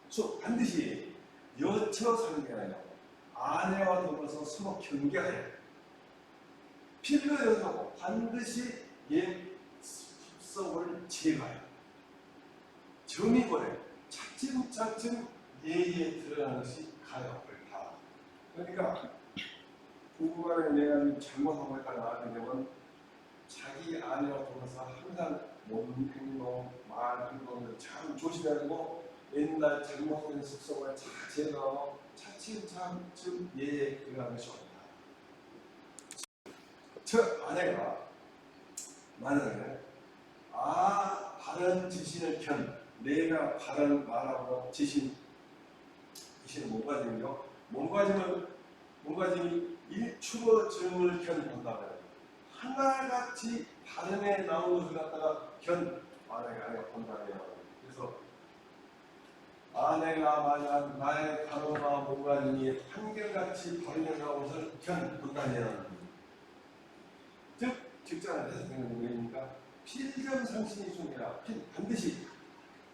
해서 반드시 여처 상대하여 아내와 더불어서 서로 경계하여 필요 여자고 반드시 옛 습성을 제거하여 정의고래 차츰차츰 예에 들어가는 것이 가요. 옳다. 그러니까 부부간에 내가 잘못하고 있다가 나가게 되면 자기 아내와 더불어서 항상 몸 행동, 말 행동을 참 조심해야 되고 옛날 잘못된 습성을 잘 제거하고 차츰차츰 예에 들어가는 것이 옳다. 저 아내가 만약에 바른 지신을 내가 바른 말하고 지신은 몸가짐이요. 몸가짐이 일추어증을 본다면 하나같이 바른에 나온 것을 갖다가 아내가 본다면 그래서 아내가 만약 나의 바른과 몸가짐이 한결같이 바른에 나온 것을 본다면 즉 직장을 해석되는 얘기니까 필경상신이 중요하라. 반드시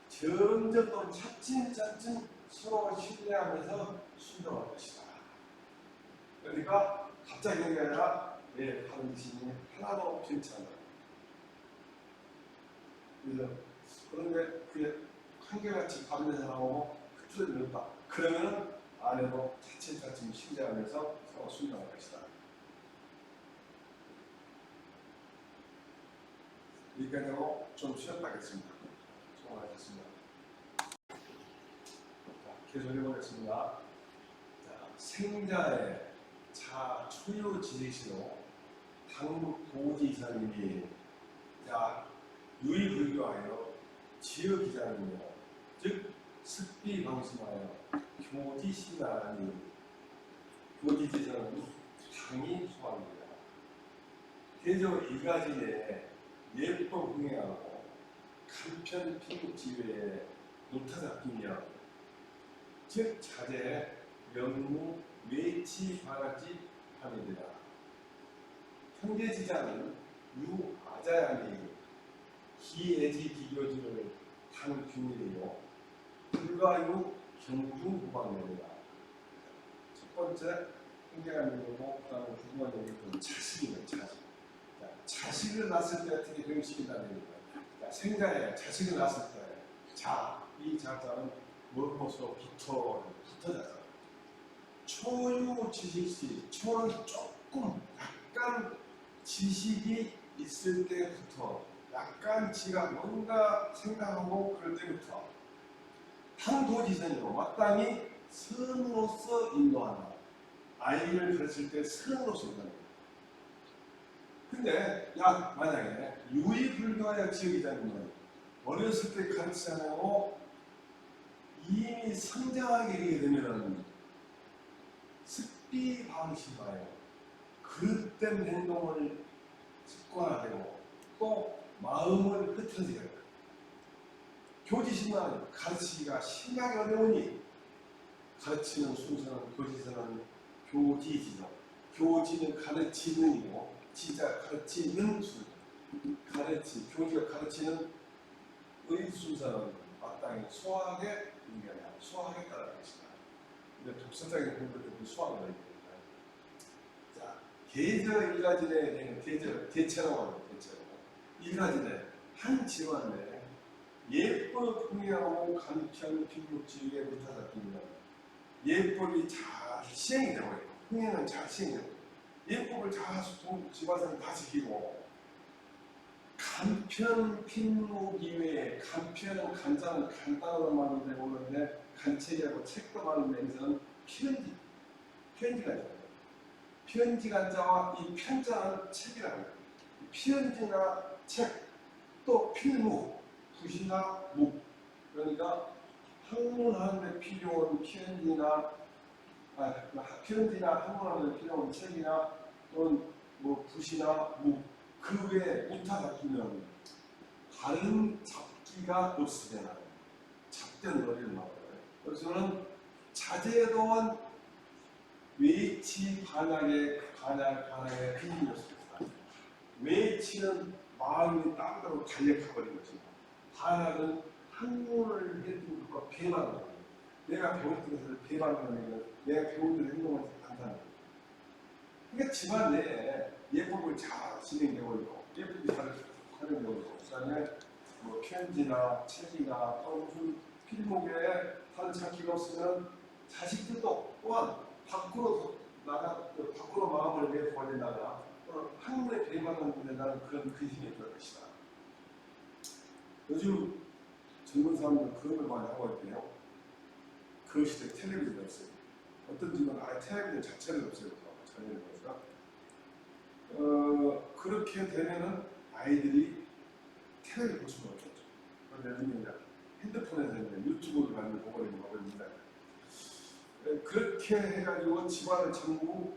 점점 또 차츰차츰 서로 신뢰하면서 순종할 것이다. 그러니까 갑자기 그게 아니라 내 바른 지신이 하나도 변치 않아. 그런데 그게 한결같이 바른 데서 나오고 흡수를 넣었다. 그러면 아내도 차츰차츰 신뢰하면서 서로 순종할 것이다. 여기까지 하고 좀 쉬었다 하겠습니다. 수고하셨습니다. 계속 해보겠습니다. 자, 생자의 초유 지리시로 당국 도지 이사님이 유의불교하여 지역기자님이요 즉 습비 방심하여 교지신하니 교지지자는 당이 소환입니다. 대저 이가지에 예법 흥행하고 간편 피국지회에 노타잡히며 즉 자제 명무 외치 바가지 함이되라. 현재 지자는 유아자양이 기애지 비교지를 단 균일이요 불가유 경중 후방면이다. 첫 번째 현재감이고 그다음에 두 번째 얘기는 자식이네. 자식을 낳았을 때 어떻게 교육시킨다는 얘기입니다. 생자에 자식을 낳았을 때 이 자자는 무엇으로 붙어자자. 초유 지식시 초는 조금 약간 지식이 있을 때부터 약간 지가 뭔가 생각하고 그럴 때부터 당도지선이고 마땅히 선으로서 인도한다. 아이를 가르칠 때 선으로서 인도한다. 근데 만약에 유의불교의 지역이자면 어렸을 때 가르치지 않고 이미 성장하게 되게 되면 습비방심하여 그릇된 행동을 습관화되고 또 마음을 흐트러지게 됩니다. 교지신은 가르치기가 심하게 어려우니 가르치는 순서는 교지서는 교지지죠. 교지는 가르치는이고 지자 가르치는 순서. 교지가 가르치는 의 순서는 마땅히 수학의 의견이야. 수학에 따라 것이다. 근데 독서적인 공부 때문에 수학을 얘기합니다. 자, 계절 일가지에 대한 대체라고 합니다. 대체로. 일가지에 한 지원 내에 예법 흥행하고 간편 빈국지위에 물타잡기입니다. 예법이 잘 시행이 되고 있고 흥행은 잘 시행이 되고 예법을 잘 지바사는 다 지키고 간편 빈국이외에 간편은 간장은 간단한 말로 되고 오는데 간책이라고 책도 많은데 여기서는 편지가 있어요. 편지 간자와 이 편자는 책이라고 해요. 편지나 책 또 필무 붓이나 묵 그러니까 학문하는데 필요한 편지나 학문하는데 필요한 책이나 또는 붓이나 묵 그 외에 무타 잡히면 다른 잡기가 없으잖아요. 잡된 머리를 나와요. 그래서는 자제 또한 외치 반항의 힘이 없습니다. 외치는 마음이 따로 달려가버린 것입니다. 반항은 학문을 해준 것과 배반하는 거예요. 내가 배웠던 것을 배반하는 내가 배운 대로 행동을 한다는 거예요. 그러니까 집안 내에 예법을 잘 진행되고 있고 예법이 잘 활용되고 있고 그다음에 뭐 편지나 책이나 또 무슨 필목에 다른 찾기가 없으면 자식들도 또한 밖으로 밖으로 마음을 내보아야 된다거나 또는 학문에 배반하는 된다는 그런 근심이 될 것이다. 요즘 젊은 사람들은 그런 걸 많이 하고 있대요. 그 시대에 텔레비전이 없어요. 어떤 집은 아예 텔레비전 자체를 없애고 자녀를 보니까 그렇게 되면은 아이들이 텔레비전 볼 수가 없죠. 그런데 이제 핸드폰에서 유튜브를 많이 보고 있는데 그렇게 해가지고 집안을 전부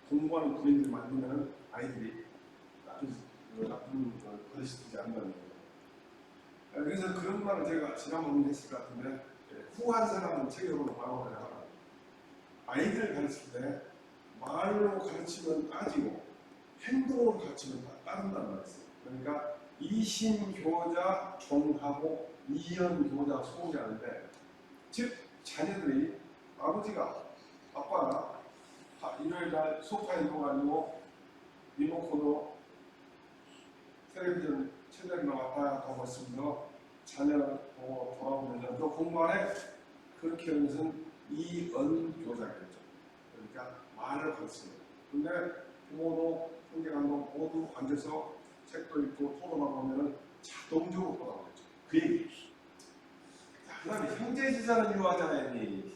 공부하는 군인들 만들면 아이들이 나쁜 버릇이 되지 않는다는 거예요. 그래서 그런 말을 제가 지난번에 했을 것 같은데 후한 사람은 책으로 말하고 하다가 아이들을 가르칠 때 말로 가르치면 따지고 행동으로 가르치면 따른다는 말이었어요. 그러니까 이심교자 종하고 이연교자 소자인데 즉 자녀들이 아빠가 일요일날 소파에 누워가지고 리모컨으로 텔레비전 채널만 왔다 갔다 하고 있으면서 자녀를 보고 돌아보면서 너 공부하네? 그렇게 하는 것은 이언교자겠죠. 그러니까 말을 가르치는. 근데 부모도 형제간도 모두 앉아서 책도 읽고 토론하고 하면 자동적으로 돌아오겠죠. 그 얘기. 그 다음에 형제지자는 유하잖아요.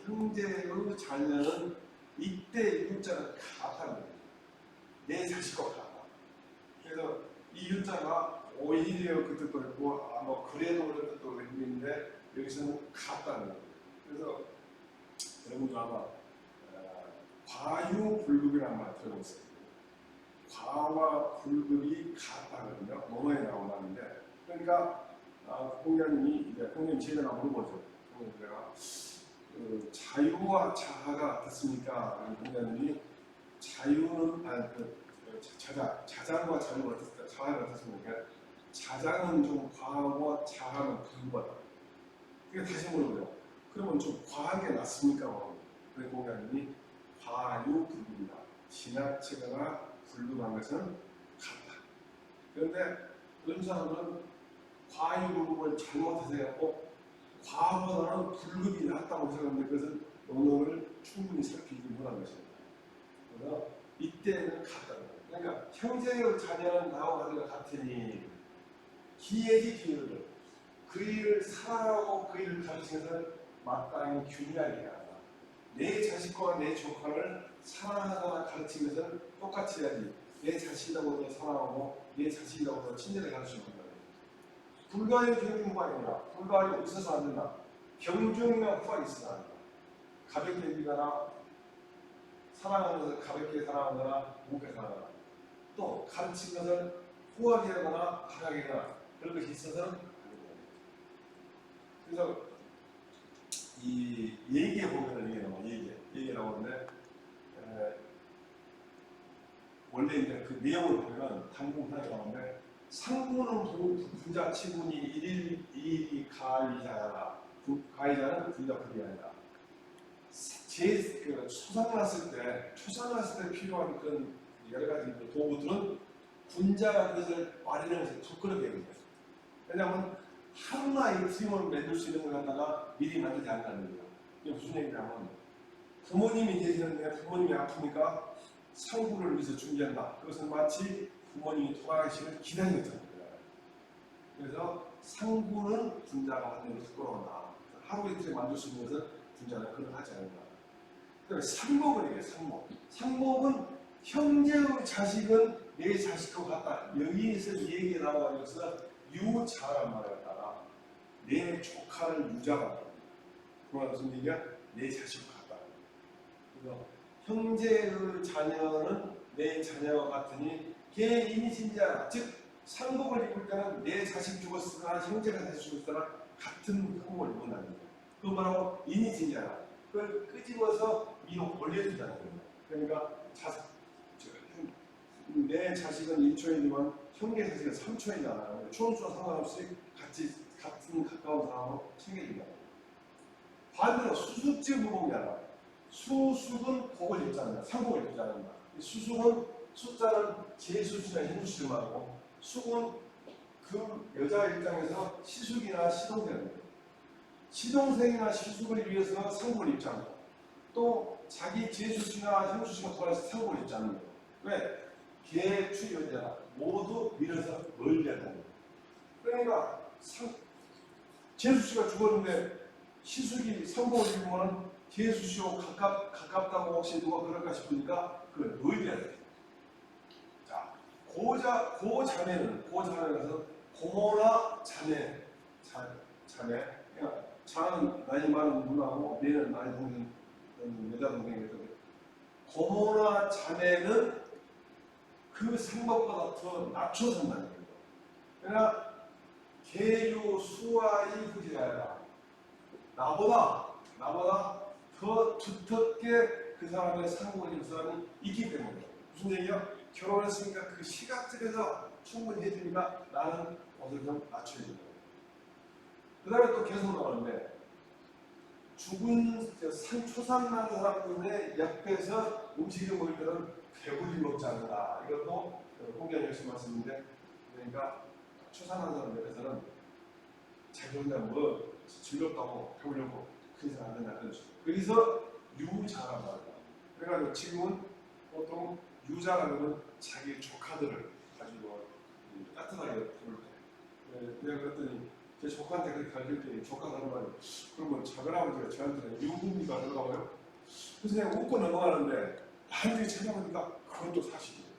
형제의 자녀는 이때 유자는 같다는 거예요. 내 자식과 같다. 그래서 이 유자가 오히려 그 뜻도 있고 뭐 그래도 그런 뜻도 있는데 여기서는 같다는 거예요. 그래서 여러분도 아마 과유불급이라는 말 들어보셨어요. 과와 불급이 같다거든요. 논어에 나온 말인데 그러니까 공자님이 이제 공자님 제대로 물어보죠. 내가 자유와 자아가 어떻습니까? 공자님이 자유는 자장과 자유가 어떻습니까? 자아가 어떻습니까? 자장은 좀 과하고 자아는 불급하다. 그러니까 다시 물어보죠. 그러면 좀 과한 게 낫습니까? 그래서 공자님이 과유불급이다. 지나치거나 불급한 것은 같다. 그런데 그런 사람은 과유불급을 잘못해서 해갖고 과보다는 불급이 낫다고 생각하는데 그것은 논어를 충분히 살피지 못한 것입니다. 그래서 이때는 같다는 거예요. 그러니까 형제의 자녀는 나와 가지가 같으니 기회지 기회를 그 일을 사랑하고 그 일을 가르치는 것은 마땅히 균일하게 해야 한다. 내 자식과 내 조카를 사랑하거나 가르치는 것은 똑같이 해야지. 내 자식이라고도 사랑하고 내 자식이라고도 친절히 가르치는 거예요. 불가의 경중과 아니라 불가의 없어서 안 된다. 경중이나 후가 있어서 안 된다. 가볍게 여기거나 사랑하는 것을 가볍게 사랑하거나 무겁게 사랑하거나 또 가르친 것을 후하게 하거나 강하게 하거나 그런 것이 있어서는 안 된다. 그래서 이 얘기에 보면은 이게 나와 얘기 나오는데 원래 이제 그 내용을 보면 단군 하나 나오는데 상부는 분자치군이 일일 이일이 가이자라 가이자는 분자 불이아니다. 초상났을 때 필요한 그런 여러 가지 도구들은 분자가 그것을 마련하는 것을 부끄럽게 해요. 왜냐하면 하루나 이틀을 만들 수 있는 걸 갖다가 미리 만들지 않는다는 거예요. 이게 무슨 얘기냐면 부모님이 계시는데 부모님이 아프니까 상부를 위해서 준비한다. 그것은 마치 부모님이 돌아가시는 기다렸다는 거예요. 그래서 상부는 분자가 하는 것을 부끄러워한다. 하루 이틀에 만들 수 있는 것은 분자는 그걸 하지 않는다. 그다음에 상목은 이게 상목은 형제의 자식은 내 자식과 같다. 여기에서 얘기가 나와가지고서 유자란 말을 갖다가 내 조카를 유자가 그건 무슨 얘기야? 내 자식과 같다. 그래서 형제의 자녀는 내 자녀와 같으니 걔 이미진자 즉 상복을 입을 때는 내 자식 죽었으나 형제가 다시 죽었으나 같은 상복을 입는다는 거예요. 그거 말하고 이미진자라 그걸 끄집어서 위로 올려준다는 거예요. 그러니까 내 자식은 1초이지만 형제 자식은 3초이잖아요. 초원수와 상관없이 같은 가까운 사람으로 챙겨준다. 반대로 수숙지 무복이야. 수숙은 복을 입지 않는다. 상복을 입지 않는다. 수숙은 숫자는 제수수나 현수수말고 숙은 그 여자 입장에서 시숙이나 시동생인 거예요. 시동생이나 시숙을 위해서 상복을 입지 않고 또 자기 제수수나 현수수가 돌아서 상복을 입지 않는 거예요. 왜? 개, 추, 여자 모두 밀어서 멀리 한다는 거예요. 그러니까 제수씨가 죽었는데 시숙이 상복을 입으면 제수씨하고 가깝다고 혹시 누가 그럴까 싶으니까 그걸 멀리 해야 돼요. 자, 고자매는 고모나 자매. 그러니까 자는 나이 많은 누나고 매는 나이 먹는 여자 동생이거든요. 고모나 자매는 그 상복보다 더 낮춰 산다는 거예요. 그러니까 계유 수아이 후지라야 나보다 더 두텁게 그 사람의 상복을 입은 사람이 있기 때문에 무슨 얘기야? 결혼했으니까 그 시각적에서 충분히 해주니까 나는 옷을 좀 낮춰야 된다. 그 다음에 또 계속 나오는데 죽은 초상난 사람들의 옆에서 음식을 먹을 때는 배불리 먹지 않는다. 이것도 홍경영씨 말씀인데 그러니까 초상난 사람 옆에서는 자기 혼자 뭐 즐겁다고 배우려고 그런 생각 안 된다. 그래서 유자라고 합니다. 그래가지고 지금은 보통 유자라는 자기 조카들을 가지고 따뜻하게 부를 때 내가 그랬더니 제 조카한테 그렇게 가르칠 때 조카가 하는 말이 그러면 작은아버지가 저한테는 유부미가 들어가고요. 그래서 내가 웃고 넘어가는데 나중에 찾아보니까 그것도 사실이에요.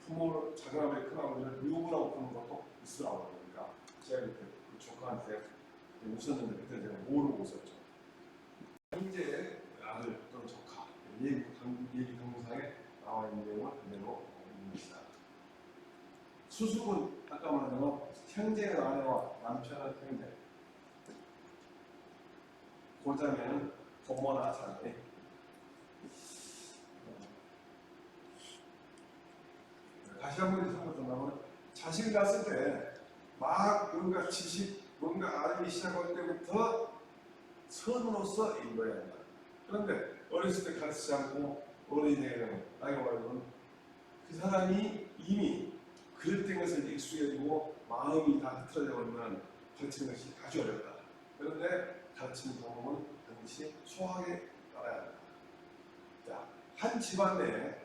부모를 작은아버지 큰아버지를 유부라고 부르는 것도 있으라고 그러니까 제가 그때 그 조카한테 웃었는데 그때 제가 모르고 웃었죠. 형제 아들 또는 조카 얘기 동영상에 나와 있는 내용을 그대로 읽습니다. 수숙은 아까 말한 대로 형제의 아내와 남편의 형제, 고자매는 고모나 자매. 다시 한번 생각해보면 자식을 낳았을 때 막 뭔가 지식, 뭔가 알기 시작할 때부터 선으로서 인도해야 한다. 그런데 어렸을 때 가르치지 않고 어른이 되게 되면 나이가 많으면 그 사람이 이미 그릇된 것을 익숙해지고 마음이 다 흐트러져 버리면 가르치는 것이 아주 어렵다. 그런데 가르치는 방법은 반드시 소하게 따라야 한다. 자, 한 집안 내에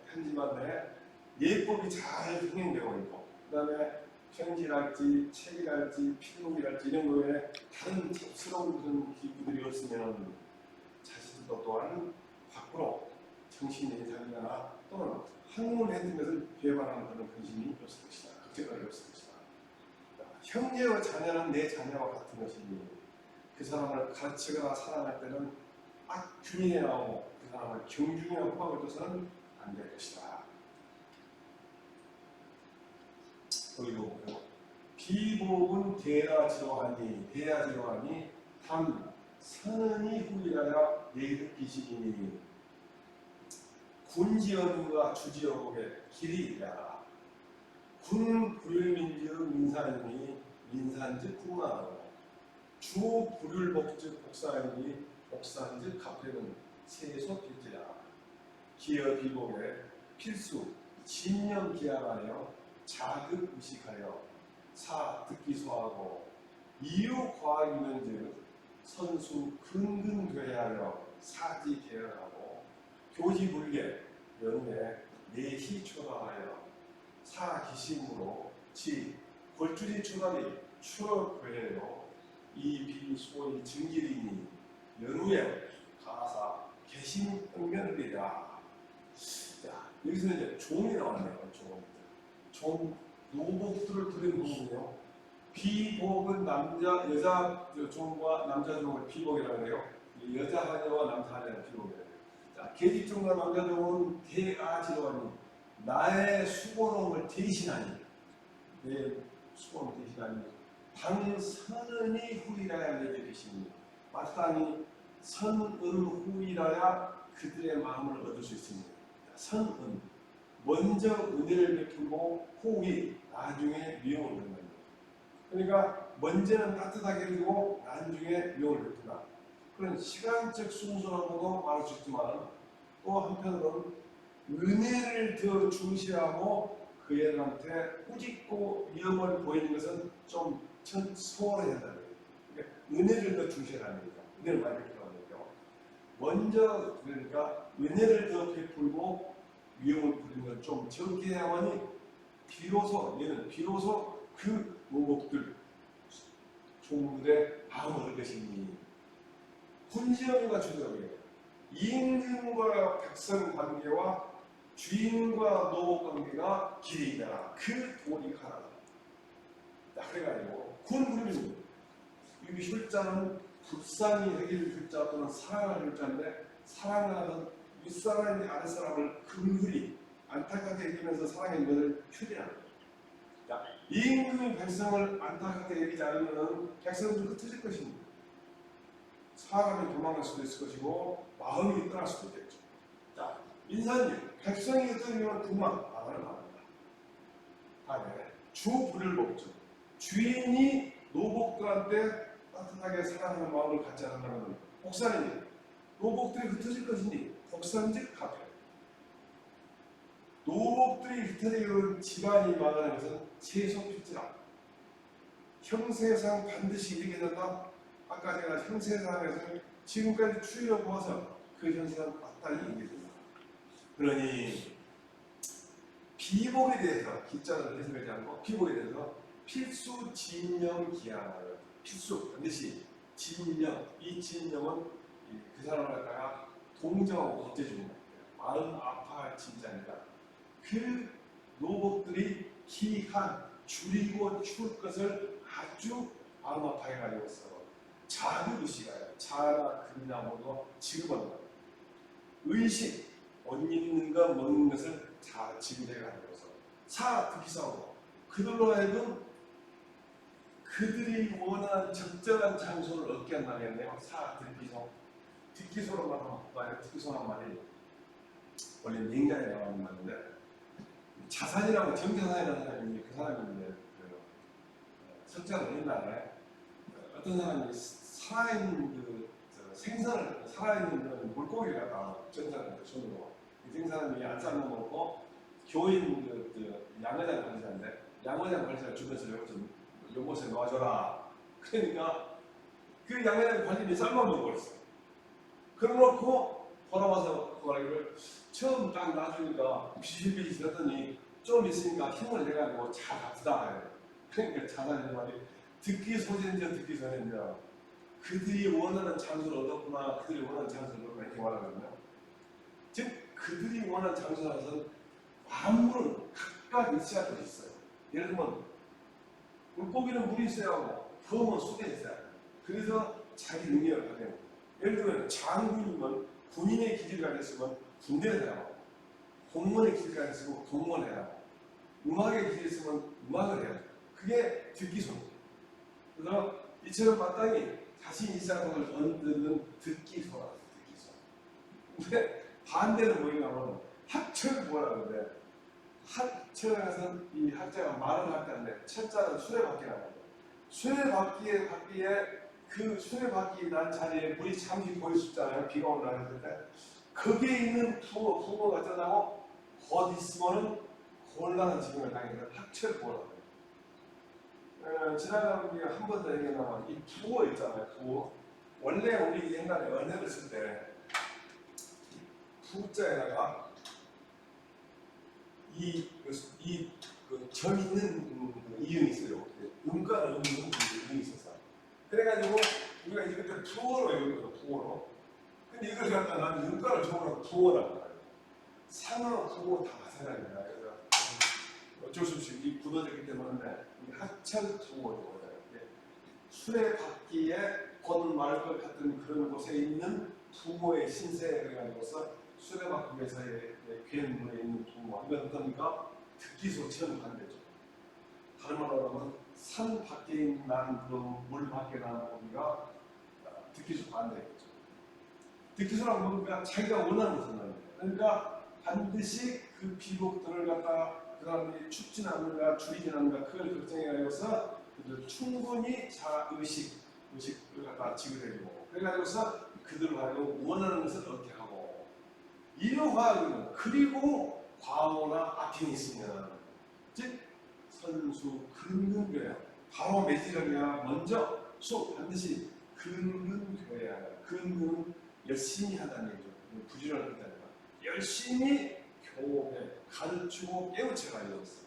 예법이 잘 흥행되고 있고 그 다음에 편지랄지 책이랄지 필록이랄지 이런 거에 다른 잡스러운 그런 기구들이 없으면 자식들도 또한 밖으로 정신이 달리거나 또는 학문을 했던 것을 배반하는 그런 근심이 없을 것이다. 걱정이 없을 것이다. 형제와 자녀는 내 자녀와 같은 것이니 그 사람을 가르치거나 사랑할 때는 악균이 나오고 그 사람을 경중이나 호박을 줘서는 안 될 것이다. 거기도 보고요. 비복은 대야지로하니 단 선언이 후이라야 예의를 기시니 군지어부가 주지어복의 길이이라. 군 불일민즉 민사이니 민산즉 국나라고 주 불율복즉 복사이니 복산즉 갑회는 세속필지라. 기어 비복에 필수 진념 기하하여 자극 의식하여 사 듣기 소하고 이유 과학이면즉 선수 근근괴하여 사지 계열하고 교지 불계 연후에 내시 초라하여 사 기심으로 지 골주지 초라리 추억 괴해요 이 비소의 증길이니 연후에 가사 개심 흥면을이라. 자, 여기서 이제 종이 나왔네요. 종 노복들을 부르는 부분이요. 비복은 여자 종과 남자 종을 비복이라고 해요. 여자 하녀와 남자 하녀는 비복이라고 해요. 자, 계집종과 남자 종은 대아지로하니 나의 수고로움을 대신하니 내 수고로움을 대신하니 당선은이 후이라야 내게 계시니 마땅히 선은 후이라야 그들의 마음을 얻을 수 있습니다. 선은 먼저 은혜를 베풀고 후이 나중에 미움을 베푼다. 그러니까 먼저는 따뜻하게 해주고 나중에 미움을 베푼다. 그런 시간적 순서라고도 말할 수 있지만 또 한편으로는 은혜를 더 중시하고 그 애들한테 꾸짖고 위험을 보이는 것은 좀 소홀해야 한다는 거예요. 그러니까 은혜를 더 중시하는 겁니다. 은혜를 많이 베풀어야 되죠. 먼저 그러니까 은혜를 더 베풀고 위험을 부리는 걸 좀 적게 해야만이 비로소 그 모복들 종들의 마음을 얻을 것이니 혼시험과 주덕이에요. 임금과 백성 관계와 주인과 노복 관계가 길이다. 그 도리 하나. 그래가지고 군부름입니다. 이 혈자는 불쌍히 여길 혈자 또는 사랑할 혈자인데 사랑하는 윗사람이 아랫사람을 긍휼히 안타깝게 여기면서 사랑하는 것을 표현하는 거예요. 임금이 백성을 안타깝게 여기지 않으면 백성들은 흩어질 것입니다. 사람이 도망갈 수도 있을 것이고 마음이 떠날 수도 있겠죠. 자, 인사님, 백성이 흩어지면 그만 나가는 말입니다. 다음에 주부를 먹죠. 주인이 노복들한테 따뜻하게 사랑하는 마음을 갖지 않는다면 복사입니다. 노복들이 흩어질 것이니 복산즉 하되 노복들이 흩어지는 집안이 망하는 것은 세속필지라. 형세상 반드시 이르게 된다. 아까 제가 형세상에서 지금까지 추이를 보아서 그 현상은 마땅히 이르게 된다. 그러니 비복에 대해서 기자를 해석하지 않고 비복에 대해서 필수 진영 기하나요. 필수 반드시 진영. 이 진영은 그 사람을 갖다가 동정하고 걷어주는 거예요. 마음 아파 진짜니까 그 노복들이 기한 줄이고 추울 것을 아주 마음 아파해 가지고 있어. 자그의식이에요. 자나 금이나 모두 지급하는 거예요. 의식, 옷 입는 것, 먹는 것을 다 지급해 가는 거죠. 사 듣기 싸우고 그들로 하여금 그들이 원하는 적절한 장소를 얻게 한다겠네요. 사 듣기소. 듣기소로만 하면 말이에요. 듣기소란 말이 원래 민간에 나오는 말인데 자산이라고 정자산이라는 사람이 그 사람인데 석자는 옛날에 어떤 사람이 살아있는 생선을 살아있는 물고기를 갖다가 정자를 손으로 이 생사람이 안 삶아 먹고 교인 양어장 관리자인데 양어장 관리자가 주변에서 좀 연못에 놓아줘라. 그러니까 그 양어장 관리인이 삶아 먹어버렸어. 그래놓고 돌아와서 그거를 처음 딱 놔주니까 비실비실 지났더니 좀 있으니까 힘을 내가지고 잘 아프다. 그러니까 자산의 말이 듣기 소전자 듣기 소전자 그들이 원하는 장소를 얻었구나. 그들이 원하는 장소를 얻었구나. 이렇게 말하거든요. 즉 그들이 원하는 장소라서는 만물은 각각 있어야 될 수 있어요. 예를 들면 물고기는 물이 있어야 하고 범은 숲에 있어야 해요. 그래서 자기 능력을 가져야 돼요. 예를 들면 장군이면 군인의 기질을 가졌으면 군대를 해야 하고 공무원의 기질을 가졌으면 공무원을 해야 하고 음악의 기질이 있으면 음악을 해야 돼요. 그게 듣기소입니다. 그래서 이처럼 마땅히 자신이 생각을 얻는 듣기소라. 듣기소. 근데 반대는 뭐냐면 학철 뭐라고 그러는데 학철에서 이 학자가 말을 학자인데 철자는 수레바퀴라고 해요. 수레바퀴에 그 수레바퀴 난 자리에 물이 잠시 보일 수 있잖아요. 비가 온다 했을 때 거기에 있는 부모가 어쩌다고 곧 있으면은 곤란한 지경을 당해서 학철 부어라고 해요. 지난번에 우리가 한 번 더 얘기하면 이 부어 있잖아요. 부어. 원래 우리 옛날에 언어를 쓸 때 부자에다가 점 있는 이응이 있어요. 음가는 이응이 있었어요. 그래가지고 우리가 이제 그때 부어로 외우거든요. 부어로. 근데 이걸 갖다가 나는 음가를 적어놓고 부어라고 해요. 상어, 부어 다 마찬가지입니다. 그래서 어쩔 수 없이 이 굳어졌기 때문에 하철 부어라고 해요. 수레바퀴에 곧 말 것 같은 그런 곳에 있는 부모의 신세에 그래가지고서 수레바퀴에서의 괴물에 있는 부모 이건 어떠니까 듣기소처럼 반대죠. 다른 말로 하면 산 밖에 난 물 밖에 난 고기가 듣기소 반대겠죠. 듣기소라고 하면 자기가 원하는 것을 말합니다. 그러니까 반드시 그 비복들을 갖다가 그 사람이 춥진 않는가 줄이진 않는가 그걸 걱정해가지고서 충분히 자의식 음식을 갖다 지급해주고 그래가지고서 그들로 하여금 원하는 것을 얻게 하고 이러하여금 그리고 과오나 악행이 있으면 즉 선수 근근교야 바로 매질하냐 먼저 수업 반드시 근근교야 근근은 열심히 하다는 얘기죠. 부지런하다는 거 열심히 교배 가르치고 깨우쳐가야 있어.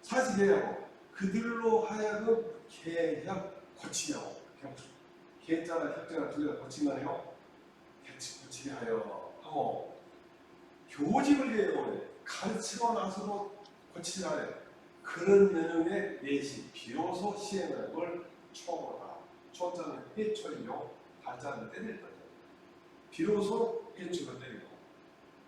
사실해야 하고 그들로 하여금 개협 고치냐고 개자나 협자나 둘 다 고치나요? 고치게 하여 하고 교직을 해요. 가르치고 나서도 고치라 해. 그런 내용의 예시 비로소 시행하는 걸 초보다 초자는 해초이요 발자는 때릴 거죠. 비로소 해초가 때리고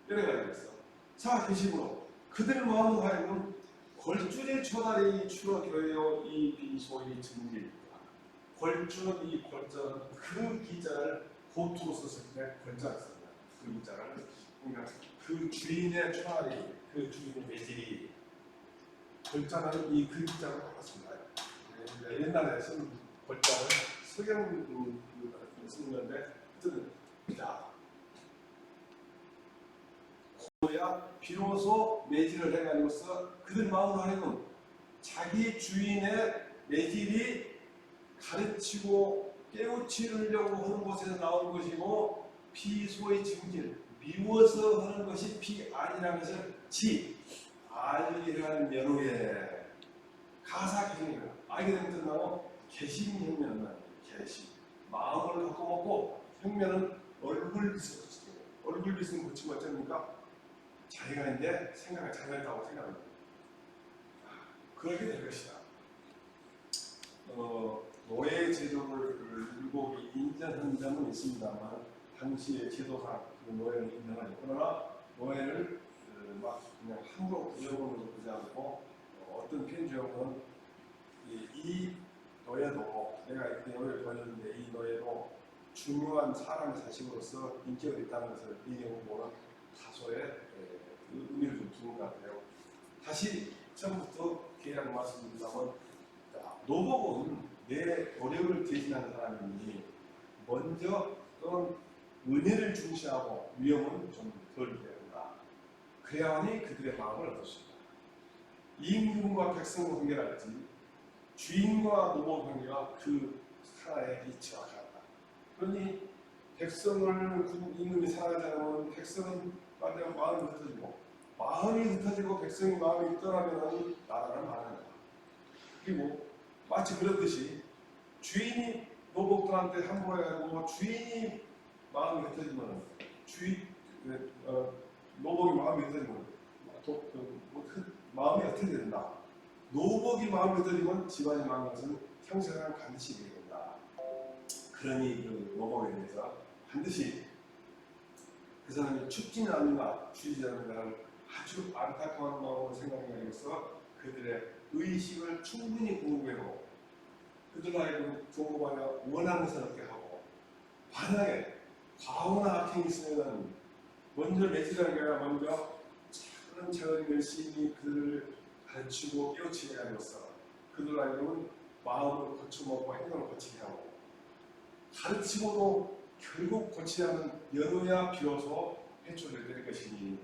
때려가야 겠어. 자 게시으로 그들 마음을 하여금 골줄의 초다리 추러 교회요 이 비소의 증기 골줄은 이 골자는 그 기자를 고투로 썼을 때 골자를 씁니다. 그 기자를 그러니까 그 주인의 초다리 그 주인의 매질이 골자는 이 글자로 바꿨습니다. 옛날에 쓴 골자는 서경 쓰는 건데 뜻은 자 고야 비로소 매질을 해가지고서 그들 마음으로 하여금 자기 주인의 매질이 가르치고 깨우치려고 하는 곳에서 나온 것이고 비소의 증질 미워서 하는 것이 비 아니라는 것을 지 알리라는 연후에 가사경이가 알게 되면 끝나고 개심혁명은 개심 마음을 바꿔먹고 혁명은 얼굴빛을 고치는 거예요. 얼굴빛은 고치면 어쩝니까? 자기가 이제 생각을 잘했다고 생각합니다. 그렇게 될 것이다. 노예 제도를 일곱이 인정한 점은 있습니다만 당시의 제도상 그 노예를 인정하지 그러나 노예를 막 그냥 함부로 부여금으로 보지 않고 어떤 편지용은 이 노예도 내가 이 노예를 보였는데 이 노예도 중요한 사람의 자식으로서 인격이 있다는 것을 이 경우는 다소의 의미를 좀 두는 것 같아요. 다시 처음부터 계약 말씀드리자면 노복은 내 노력을 대신하는 사람이니 먼저 또는 은혜를 중시하고 위험은 좀 덜 돼야 된다. 그래야만이 그들의 마음을 얻을 수 있다. 임금과 백성 관계랄지 주인과 노복 관계가 그 하나의 이치와 같다. 그러니 백성을 임금이 사랑하지 않으면 백성은 마음이 흩어지고 마음이 흩어지고 백성이 마음이 떠나면 나라는 망한다. 그리고 마치 그렇듯이 주인이 노복들한테 함부로 해가지고 주인이 마음이 흩어지면 노복이 마음이 흩어지면 마음이 어떻게 된다. 노복이 마음이 흩어지면 집안이 망하는 것은 형세상 반드시 있게 된다. 그러니 그 노복에 대해서 반드시 그 사람이 춥지는 않는가 주지 않는가를 아주 안타까운 마음으로 생각하면서 그들의 의식을 충분히 공부하고 그들 하여금 공부하여 원하는 것을 얻게 하고 만약에 과오나 악행이 있으면 먼저 매질하는 게 아니라 먼저 차근차근 열심히 그들을 가르치고 깨우치게 하면서 그들 하여금 마음을 고쳐먹고 행동을 고치게 하고 가르치고도 결국 고치지 않은 연후야 비로소 해초를 될 것이니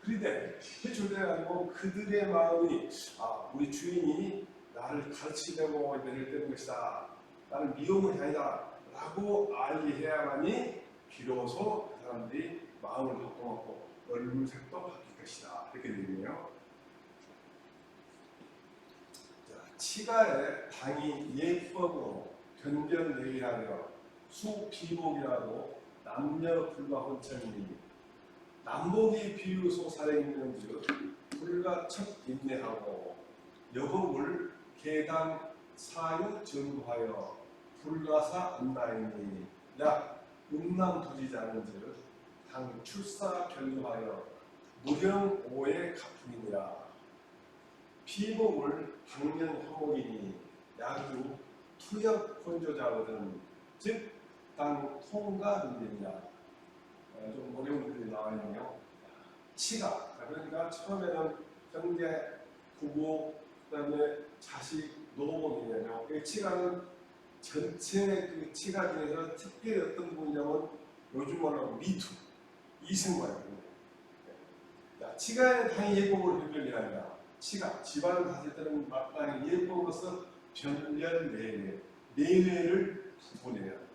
그런데 해초를 아니고 그들의 마음이 우리 주인이 나를 가르치려고 내를 때는 것이다. 나는 미움은 아니다. 라고 알게 해야만이 비로소 그 사람들이 마음을 바꿔먹고 얼굴색도 바뀔 것이다. 이렇게 되네요. 치가에 당이 예법으로 변변예의하며 수비복이라도 남녀 불가혼천이니 남복이 비유소 살아있는즉 불가척 인내하고 여복을 개당 사유 전부하여 불가사 안나이니 약 음남부지자는즉 당 출사 결루하여 무령 오해 가품이니라. 피복을 당년 화목이니 야주 투역 혼조자거든 즉 당 통가 문제니라. 좀 어려운 글이 나와있네요. 치가 그러니까 처음에는 형제, 부부, 그 다음에 자식, 노복이냐요. 치가는 전체 그 치가 중에서 특별히 어떤 부분이냐면 요즘 말하는 미투, 이승만이거든요. 자, 치가의 당연히 예법으로 변별이 아니라 치가 집안을 다스릴 때는 마땅히 예법으로서 변변 내외를 구분해야 합니다.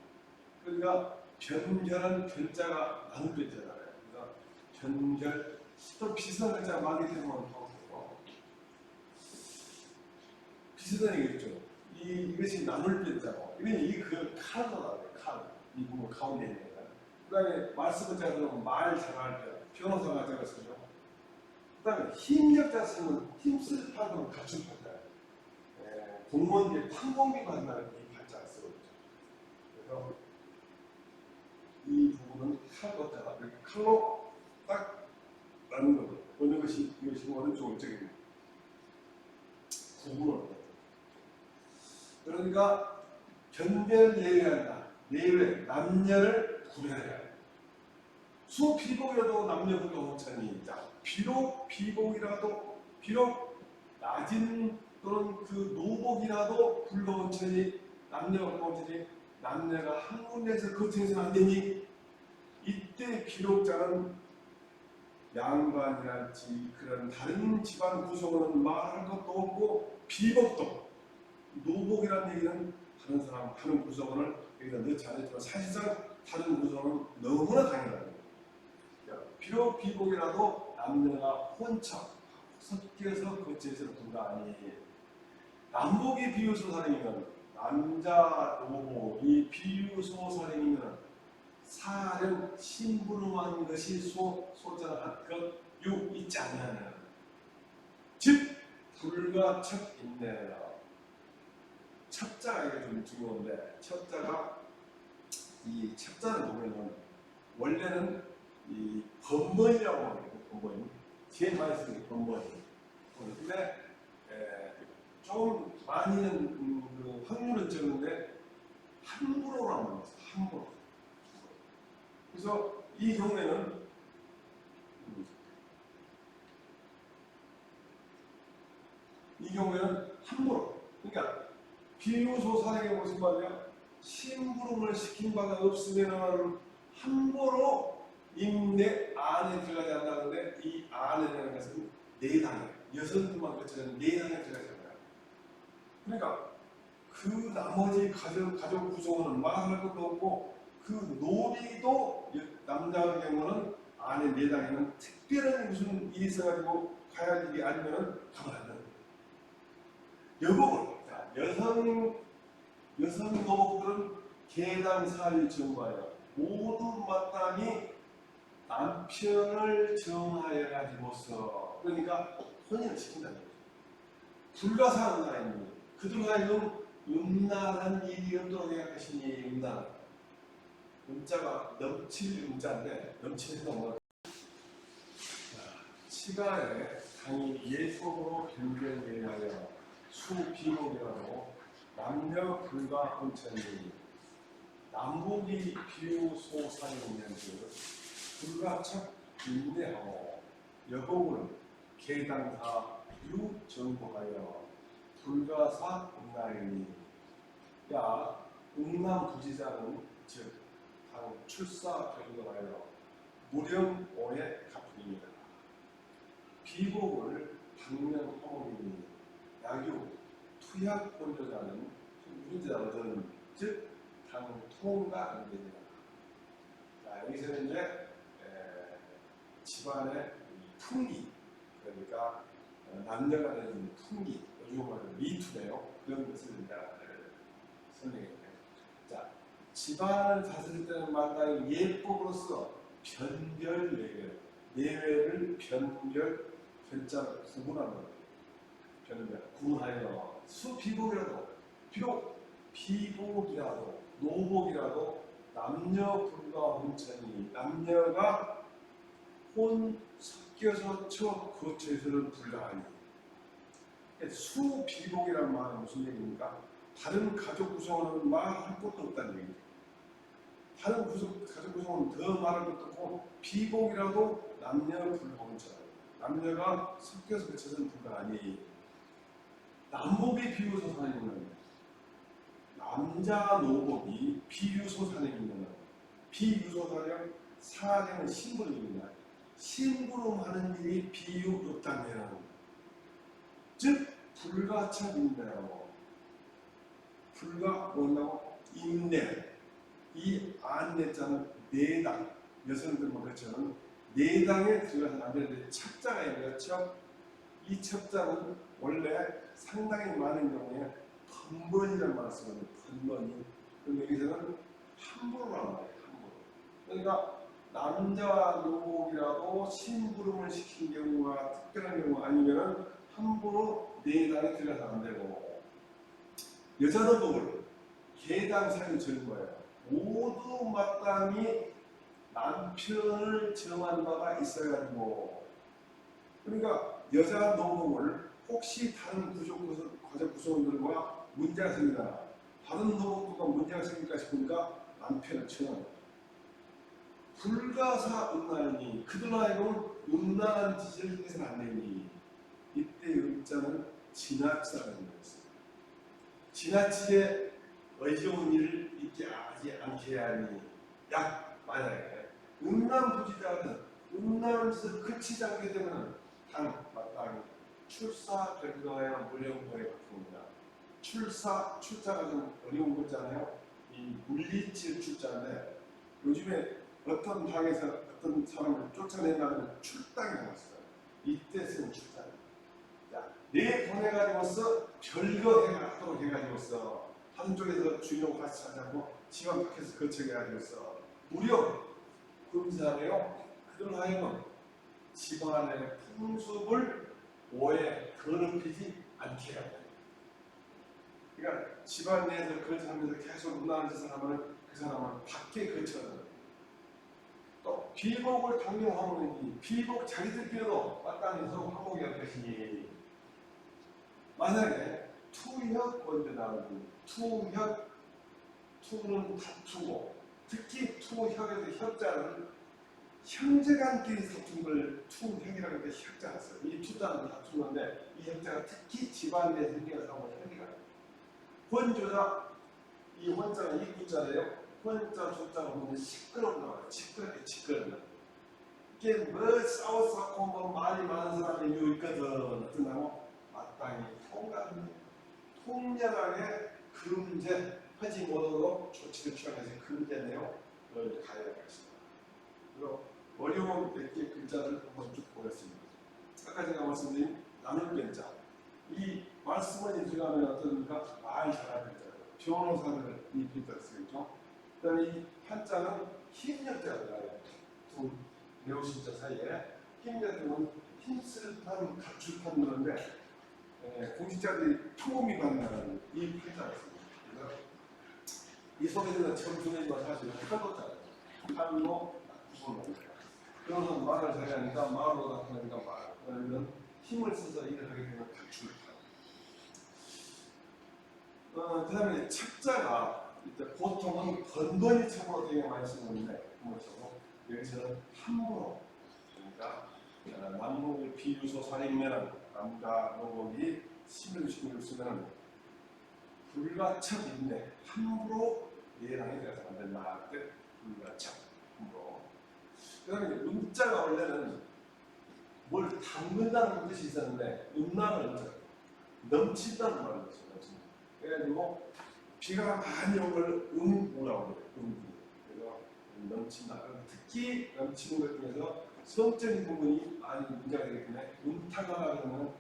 그러니까 변변은 변자가 나눌 변자잖아요. 그러니까 변별 또 비슷한 글자가 많이 되면 비슷한 얘기겠죠. 이것이 나눌 변자고 이건 그 칼로 나와요. 칼. 이 부분 가운데 있는 거. 그 다음에 말쓰문자가 들어오면 말 잘할 때 변호사가 제가 쓰죠. 그 다음에 힘력자 쓰면 힘쓸 팔은 갖춘 팔자. 공무원들 판공비 받는다는 이 팔자가 쓰거든요. 그래서 이 부분은 칼로자가 이렇게 칼로 딱 나눈 거죠. 어느 것이 이것이 어느 쪽을 적입니다. 구분을 합니다. 그러니까 변변 예외한다. 예외 남녀를 구별해야 해요. 수비복이라도 남녀 불가혼천이 비록 비복이라도 비록 낮은 또는 그 노복이라도 불가혼천이 남녀가 불가혼천이 남녀가 한 군데에서 거쳐서는 안 되니 이때 비록자는 양반이랄지 그런 다른 집안 구성은 말할 것도 없고 비복도 노복이라는 얘기는 다른 사람 다른 구성원을 여기다 넣지 않았지만 사실상 다른 구성은 너무나 당연한 거예요. 비록 비복이라도 남녀가 혼처 섞여서 거치에서는 분간이 남복이 비유소살행이면 남자 노복이 비유소살행이면 사령 심부름한 것이 소자한 것유 있지 않냐는 즉 불가척 있네요. 첩자가 이게 좀 중요한데 첩자가 이 첩자를 보면은 원래는 이 번번이라고 하거든요. 번번 제일 많이 쓰는 게 번번. 근데 좀 많이는 그 확률은 적은데 함부로라고 합니다. 함부로. 그래서 이 경우에는 함부로. 그러니까 비유소 사령에 무슨 말이야? 심부름을 시킨 바가 없으면 함부로 임내 안에 들어가지 않는다는데 이 안에라는 것은 내당이에요. 여성들만 거쳐는 내당에 들어가지 않아요. 그러니까 그 나머지 가족 구성원은 말할 것도 없고 그 노비도 남자의 경우는 안에 내당에는 특별한 무슨 일이 있어가지고 가야 할 일이 아니면 가면 안 되는 거예요. 여성 노복들은 계당사를 정하여 모두 마땅히 남편을 정하여 가지고서 그러니까 혼인을 시킨다는 거죠. 불가사한 사람이 그들과 하여금 음란한 일이 없도록 해야 할 것이니 음란 음자가 넘칠 음자인데 넘치는 동안 치가에 당이 예속으로 변변예하여 수비복이라도 남녀 불가혼천이 남북이 비유소사용년 불가척 인내하고 여복을 계당사 유정복하여 불가사 음란이니 야 음란부지자는 즉 당 출사 변동하여 무령오해 갚음이다. 비복을 당면 허물이니 약유 투약 본조자는 문제자는 즉 당 통과 안 됩니다. 자, 여기서는 이제 집안의 풍기 그러니까 남녀가 되는 풍기 요즘 말하는 미투네요. 그런 것을 설명해요. 자, 집안을 다스릴 때는 마땅히 예법으로서 변별 내외를 변별 변자를 구분하는 거예요. 변별 구분하여 수비복이라도 비록 비복이라도 노복이라도 남녀 불가혼천이 남녀가 혼 섞여서 거쳐서는 불가하니 수비복이란 말은 무슨 얘기입니까? 다른 가족 구성원은 말할 것도 없다는 얘기죠. 다른 가족 구성원은 더 말할 것도 없고 비복이라도 남녀 불가혼천 남녀가 섞여서 거쳐서는 불가하니 남복의 비유소사는 남자 노복이 비유소산행이면 비유소산행 사행은 심부름입니다. 심부름하는 일이 비유롭다면 즉 불가처인데요. 불가 뭐냐고 인내. 이 안내자는 내당 여성들만 그렇죠. 내당에 들어가서 안 되는데 첩자가 있는 첩. 이 첩자는 원래 상당히 많은 경우에 번번이라는 말을 쓰거든요. 번번이. 그럼 여기서는 함부로란 말이에요. 함부로. 그러니까 남자와 노복이라도 심부름을 시킨 경우가 특별한 경우 아니면 함부로 내당에 들어가서 안 되고 여자 노복을 계당 사유 적은 거예요. 모두 마땅히 남편을 정한 바가 있어가지고 그러니까 여자 노복을 혹시 다른 가족 구성원들과 문제가 생기나 다른 노복과 문제가 생길까 싶으니까 남편을 정합니다. 불가사 음란이니 그들 하여금 음란한 짓을 해서는 안 되니 이때 음자는 지나치다는 거였습니다. 지나치게 의좋은 일을 있게 하지 않게 하니 만약에 음란부지자는 음란한 짓을 그치지 않게 되면 마땅히 출사 결과야 물령거에 바쁩니다. 출자가 좀 어려운 거잖아요. 이 물리칠 출자인데 요즘에 어떤 당에서 어떤 사람을 쫓아낸다면 출당이라고 했어요. 이때 쓰는 출당. 내보내가지고서 별거 하도록 해가지고서 한쪽에서 주인하고 같이 자자고 집안 밖에서 거쳐가지고서 무려 금사네요. 그들 하여금 집안의 풍습을 오해 더럽히지 않게 해야 돼요. 그러니까 집안 내에서 거쳐하면서 계속 음란한 짓을 하면 그 사람은 밖에 거쳐요. 또 비복을 당명하면 비복 자기들끼리도 마땅히 서로 화목이 할 것이니 만약에 투협 먼저 나오고 투는 다투고 특히 투협에서 협자는 형제간끼리 다툰 걸 투협이라고 해서 협자가 써요. 이 투자는 다투는데 이 협자가 특히 집안 내에서 생겨서 하고 협의가 돼요. 혼조자 이 혼자는 이 구자래요. 혼자 조자가 보면 시끄럽고 나와요. 시끄럽게 이게 뭐 싸웠고 뭐 말이 많은 사람이 여기 있거든. 어떠냐고 마땅히 통렬하게 금제 하지 못하도록 조치를 취하면서 금제네요. 를 가야 하겠습니다. 그리고 어려운 몇 개의 글자를 한번 쭉 보겠습니다. 아까 제가 말씀드린 나눌 글자. 이 말씀을 들어가면 어떻습니까? 말 잘하는 글자예요. 변호사를 이 글자를 쓰겠죠. 그다음에 이 한자는 힘력자가 들어가요. 두 배우신자 사이에 힘력자는 힘쓸판, 가출판 그런데 공직자들이 토음이 받는 이 글자가 있습니다. 그래서 이 속에서는 점수는 사실 한도자예요. 한도, 구분을 그러면 말을 잘하니까 말로 나타나니까 말. 그러면 힘을 써서 일을 하게 되면 가출판. 그 다음에 첩자가 보통은 번번이 첩으로 되게 많이 쓰는데 여기서는 함부로 그러니까 남목의 비유소 살인면은 남자 노복이 심을 쓰면 불가첩인데 함부로 예랑에 들어가서 안 된다. 그때 불가첩 함부로. 그 다음에 문자가 원래는 뭘 담근다는 뜻이 있었는데 음란을 넘친다는 말을 했어요. 그래가지고 비가 많이 온 걸 뭐라고 그래요. 그래서 넘친다. 특히 넘치는 것 중에서 성적인 부분이 많이 문제가 되기 때문에 음타가 그러면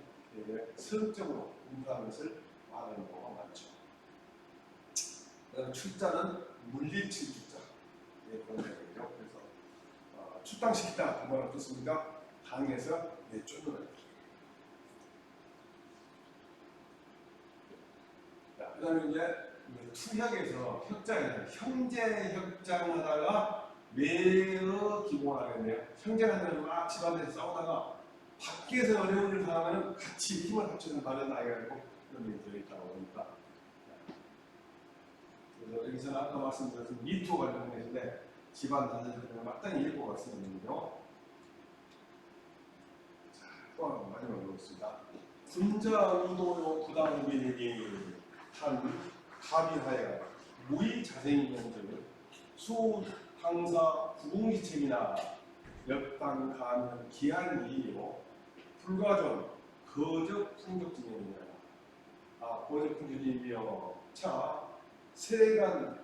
성적으로 음타하는 것을 말하는 경우가 많죠. 그다음에 출자는 물리칠 출자. 그런 내용이죠. 그래서 출당시키다 그 말은 어떻습니까? 당에서 내쫓는 그 다음에 이제 투협에서 협장이에요. 형제 협장하다가 매우 기본하겠네요. 형제는 막 집안에서 싸우다가 밖에서 어려운 일을 당하면 같이 힘을 합쳐서 다른 아이가 있고 그런 일이 들어있다고 합니다. 그래서 여기서는 아까 말씀드렸던 미투 관련해서인데 집안 단체들은 마땅히 읽고 말씀드리면요. 자, 또 마지막으로 보겠습니다. 군자 의도요 부당비리니 한 갑이하여 무의자생이면들 수, 당사, 구공지책이나 역당, 가면, 기한이요 불가전, 거적, 풍족진행이다. 거적, 풍족이며 차, 세간,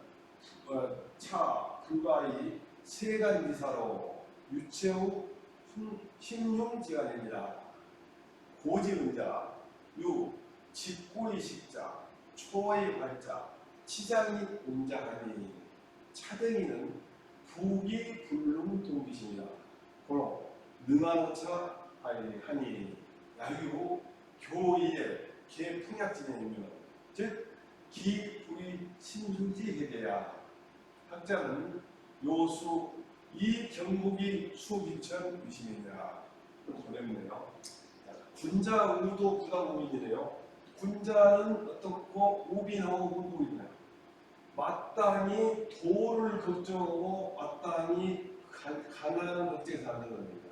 차, 불가의 세간지사로 유체후 신용지간입니다. 고지은자, 유, 직고의 식자, 초의 활자, 치장이 운자하니 차등이는 부기 불능 동기십니다. 고로 능한차 하니 야유 교의의 개풍약진행이며 즉 기불이 신중지해대야 학자는 요수 이 경국이 수기천 위심이니라. 보냈네요. 군자 우도 부당우민이네요. 군자는 어떻고 우빈하고 우도이냐. 마땅히 도를 걱정하고 마땅히 가난한 걱정해서 안 되는 겁니다.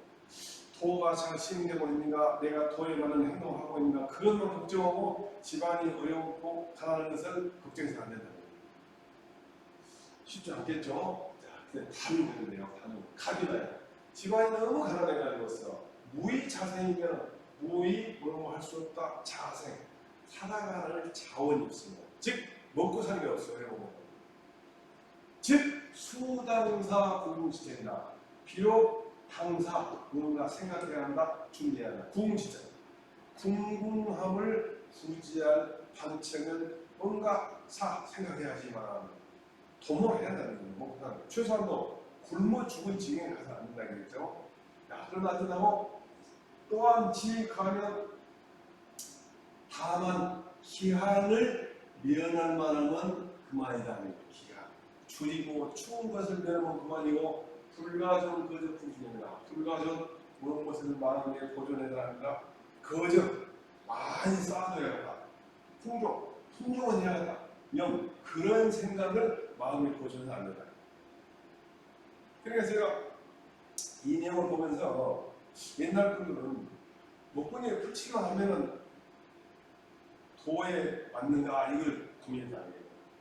도가 잘 시행되고 있는가, 내가 도에 맞는 행동을 하고 있는가, 그것만 걱정하고 집안이 어렵고 가난한 것을 걱정해서 안 된다. 쉽지 않겠죠? 자, 답이 되는데요. 갑이나요. 집안이 너무 가난해가지고서 무의자생이면 무의 뭐뭐 할 수 없다. 자생. 살아가는 자원이 없습니다. 즉 먹고 사는 게 없어요. 즉 수당사 구공지책이다. 비록 당사 뭔가 생각해야 한다. 준비해야 한다. 구공지책. 궁금함을 구지할 방책은 뭔가 생각해야지만 도모를 해야 한다는 거예요. 먹고 사는 거. 최소한도 굶어 죽은 지경에 가서 안 된다는 거죠. 그러나 어떠냐고 또한 지가면 다만 기한을 면할 만하면 그만이라는 기한. 줄이고 추운 것을 면하면 그만이고 불가전 거적 풍신입니다. 불가전 그런 것을 마음에 보존해야 한다. 거적 많이 쌓아둬야 한다. 풍족은 해야 한다. 그런 생각을 마음에 보존해서 안 된다. 그러니까 제가 이 내용을 보면서 옛날 분들은 목건이에 풀치기만 하면은 도에 맞는가 이걸 고민했다.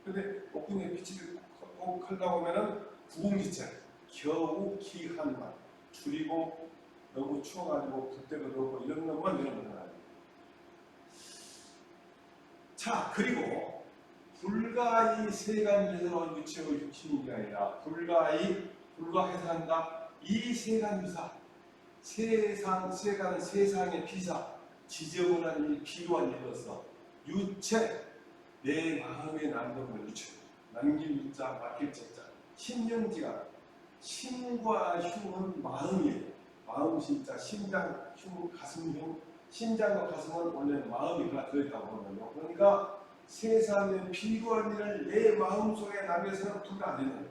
근데 목건이에 피치를 꼭 하려고 하면은 구공지책 겨우 기한만 줄이고 너무 추워가지고 불때가 들어오고 이런 것만 이러는 거야. 자, 그리고 불가의 세간유사로 유체의 유치는 게 아니라 불가해서 한다. 이 세간유사 세간은 세상의 피사 지저분한 일, 필요한 일로서 유체 내 마음의 남동을 유체 남길 유자 맡길 책자 심령지가 심과 흉은 마음이에요. 마음 심자 심장 흉 가슴 흉 심장과 가슴은 원래 마음이 들어있다고 하거든요. 그러니까 세상에 필요한 일을 내 마음속에 남겨서는 불가 안 되는 거예요.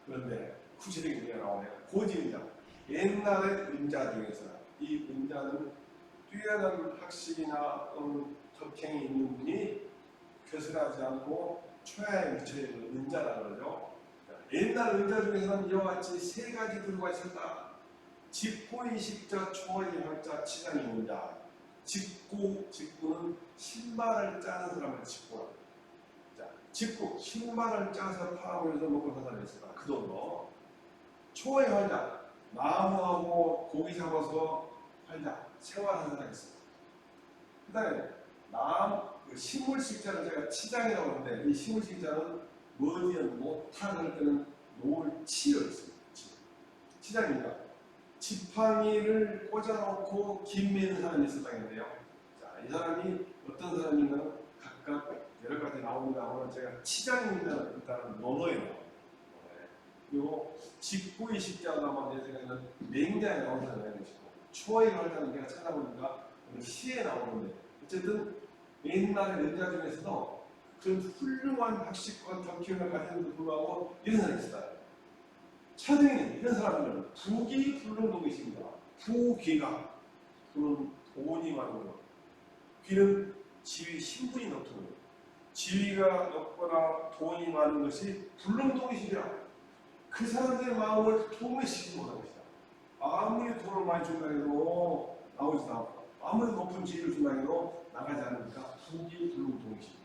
그런데 구체적인 얘기가 나오네요. 고지은자. 옛날의 은자 중에서 이 은자는 뛰어난 학식이나 덕행이 있는 분이 교술하지 않고 초야에 묻혀있는 은자라고 그러죠. 옛날 은자 중에서는 이와 같이 세 가지 들과 있었다. 직고의 식자, 초의 활자, 치장이 은자. 직구는 신발을 짜는 사람을 직구라. 직구, 신발을 짜서 팔아보면서 먹고 사는 사람이 있었다. 그 돈으로. 초의 활자, 나무하고 고기 잡아서 활자, 생활하는 사람이 있습니다. 그 다음에 식물식자를 제가 치장이라고 하는데 이 식물식자는 머지연 못하는 때는 노을치를 있습니다. 치장입니다. 지팡이를 꽂아놓고 김 매는 사람이 있었다는데요. 자, 이 사람이 어떤 사람인가는 각각 여러 가지 나온다 하면 제가 치장입니다. 일단은 논어에 나옵니다. 그리고 직구의 식자가 나오면 내 생각에는 맹자에 나오는 사람이 있고 초에 나오는 내가 찾아보니까 시에 나오는데 어쨌든 옛날의 연자 중에서도 그런 훌륭한 학식과 덕기를 가지는데도 불구하고 이런 사람이 있어요. 차등인 이런 사람들은 부기 불능동이 있습니다. 부귀가 그는 돈이 많은 것. 귀는 지위 신분이 높은 것. 지위가 높거나 돈이 많은 것이 불능동이시라. 그 사람들의 마음을 통일시키지 못하는 것이다. 아무리 돈을 많이 준다 해도 나오지도 않고 아무리 높은 지위를 준다 해도 나가지 않으니까 부기 불능동이십니다.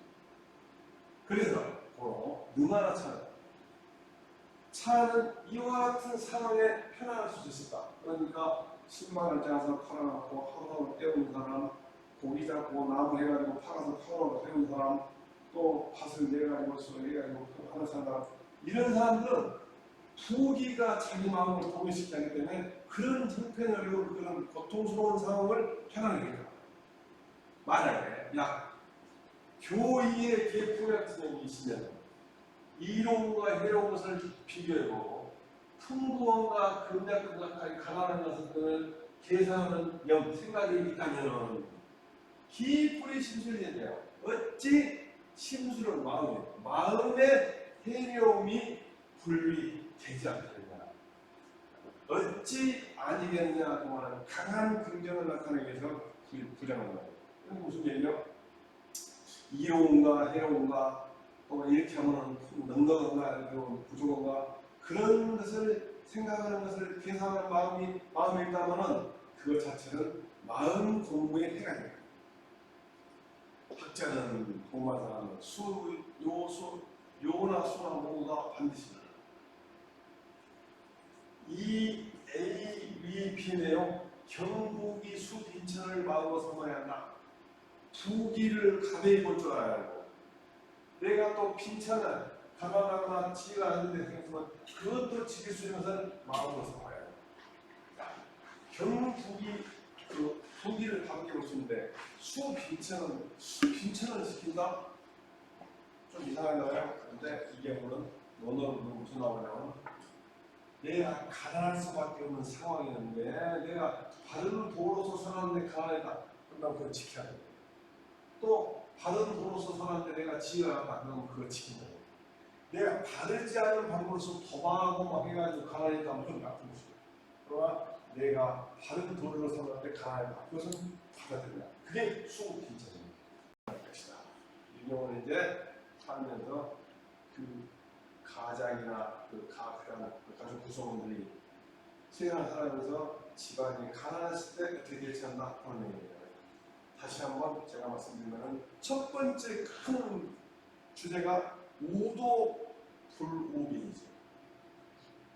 그래서 능하나 차는 이와 같은 상황에 편안할 수 있었다. 그러니까 10만 원짜리 사서 팔아갖고 하루하루 때우는 사람, 고기 잡고 나무 해가지고 팔아서 하루하루 때우는 사람, 또 밭을 내가지고 해가지고 하는 사람, 이런 사람들은 부귀가 자기 마음을 동요시키기 하기 때문에 그런 형편어려운 그런 고통스러운 상황을 편안하게 해요. 만약에 교의의 계풍 같은 경우 있으면 이로움과 해로운 것을 비교해보고 풍부함과 금약금약하게 가난한 것을 계산하는 생각이 있다면 깊이 심술이 되네요. 어찌 심술은 마음의 해로움이 분리되지 않겠느냐. 어찌 아니겠느냐 동안 강한 긍정을 나타내기 위해서 부정한다. 이건 무슨 얘기죠? 이로움과 해로움과 또 이렇게 하면 넉넉한가 부족한가 그런 것을 생각하는 것을 계산하는 마음이 있다면 그것 자체는 마음 공부의 해가 됩니다. 학자는 공부한 사람은 요나 수나 모두가 반드시 이 A, B, B 내용 경북이 수 빈천을 마음으로 삼아야 한다. 부기를 가벼이 볼 줄 알아야 하고 내가 또 빈천을 가만하거나 지가 않는데 생각하면 그것도 지킬 수 있는 것은 마음으로 삼아야 해요. 경북이 부기를 가볍게 볼 수 있는데 수 빈천을 지킨다? 좀 이상하잖아요. 그런데 이 경우는 논어로 무슨 나오냐면 내가 가난할 수밖에 없는 상황이었는데 내가 바른 도로서 살았는데 가난하다. 그럼 그걸 지켜야 돼요. 또 바른 도로서 살았는데 내가 지혜가 안 그러면 그걸 지킨다. 내가 바르지 않은 방법으로서 도박하고 막 해가지고 가난하니까 그건 나쁜 것이고 그러나 내가 바른 도로로 살았는데 가난하다. 그것은 받아들인다. 그게 수빈천입니다. 이 경우는 이제 살면서 그 가장이나 그 가족 구성원들이 세상을 살아가면서 집안이 가난했을 때 어떻게 대처한다 하는 얘기입니다. 다시 한번 제가 말씀드리면 첫 번째 큰 주제가 우도 불오비이죠.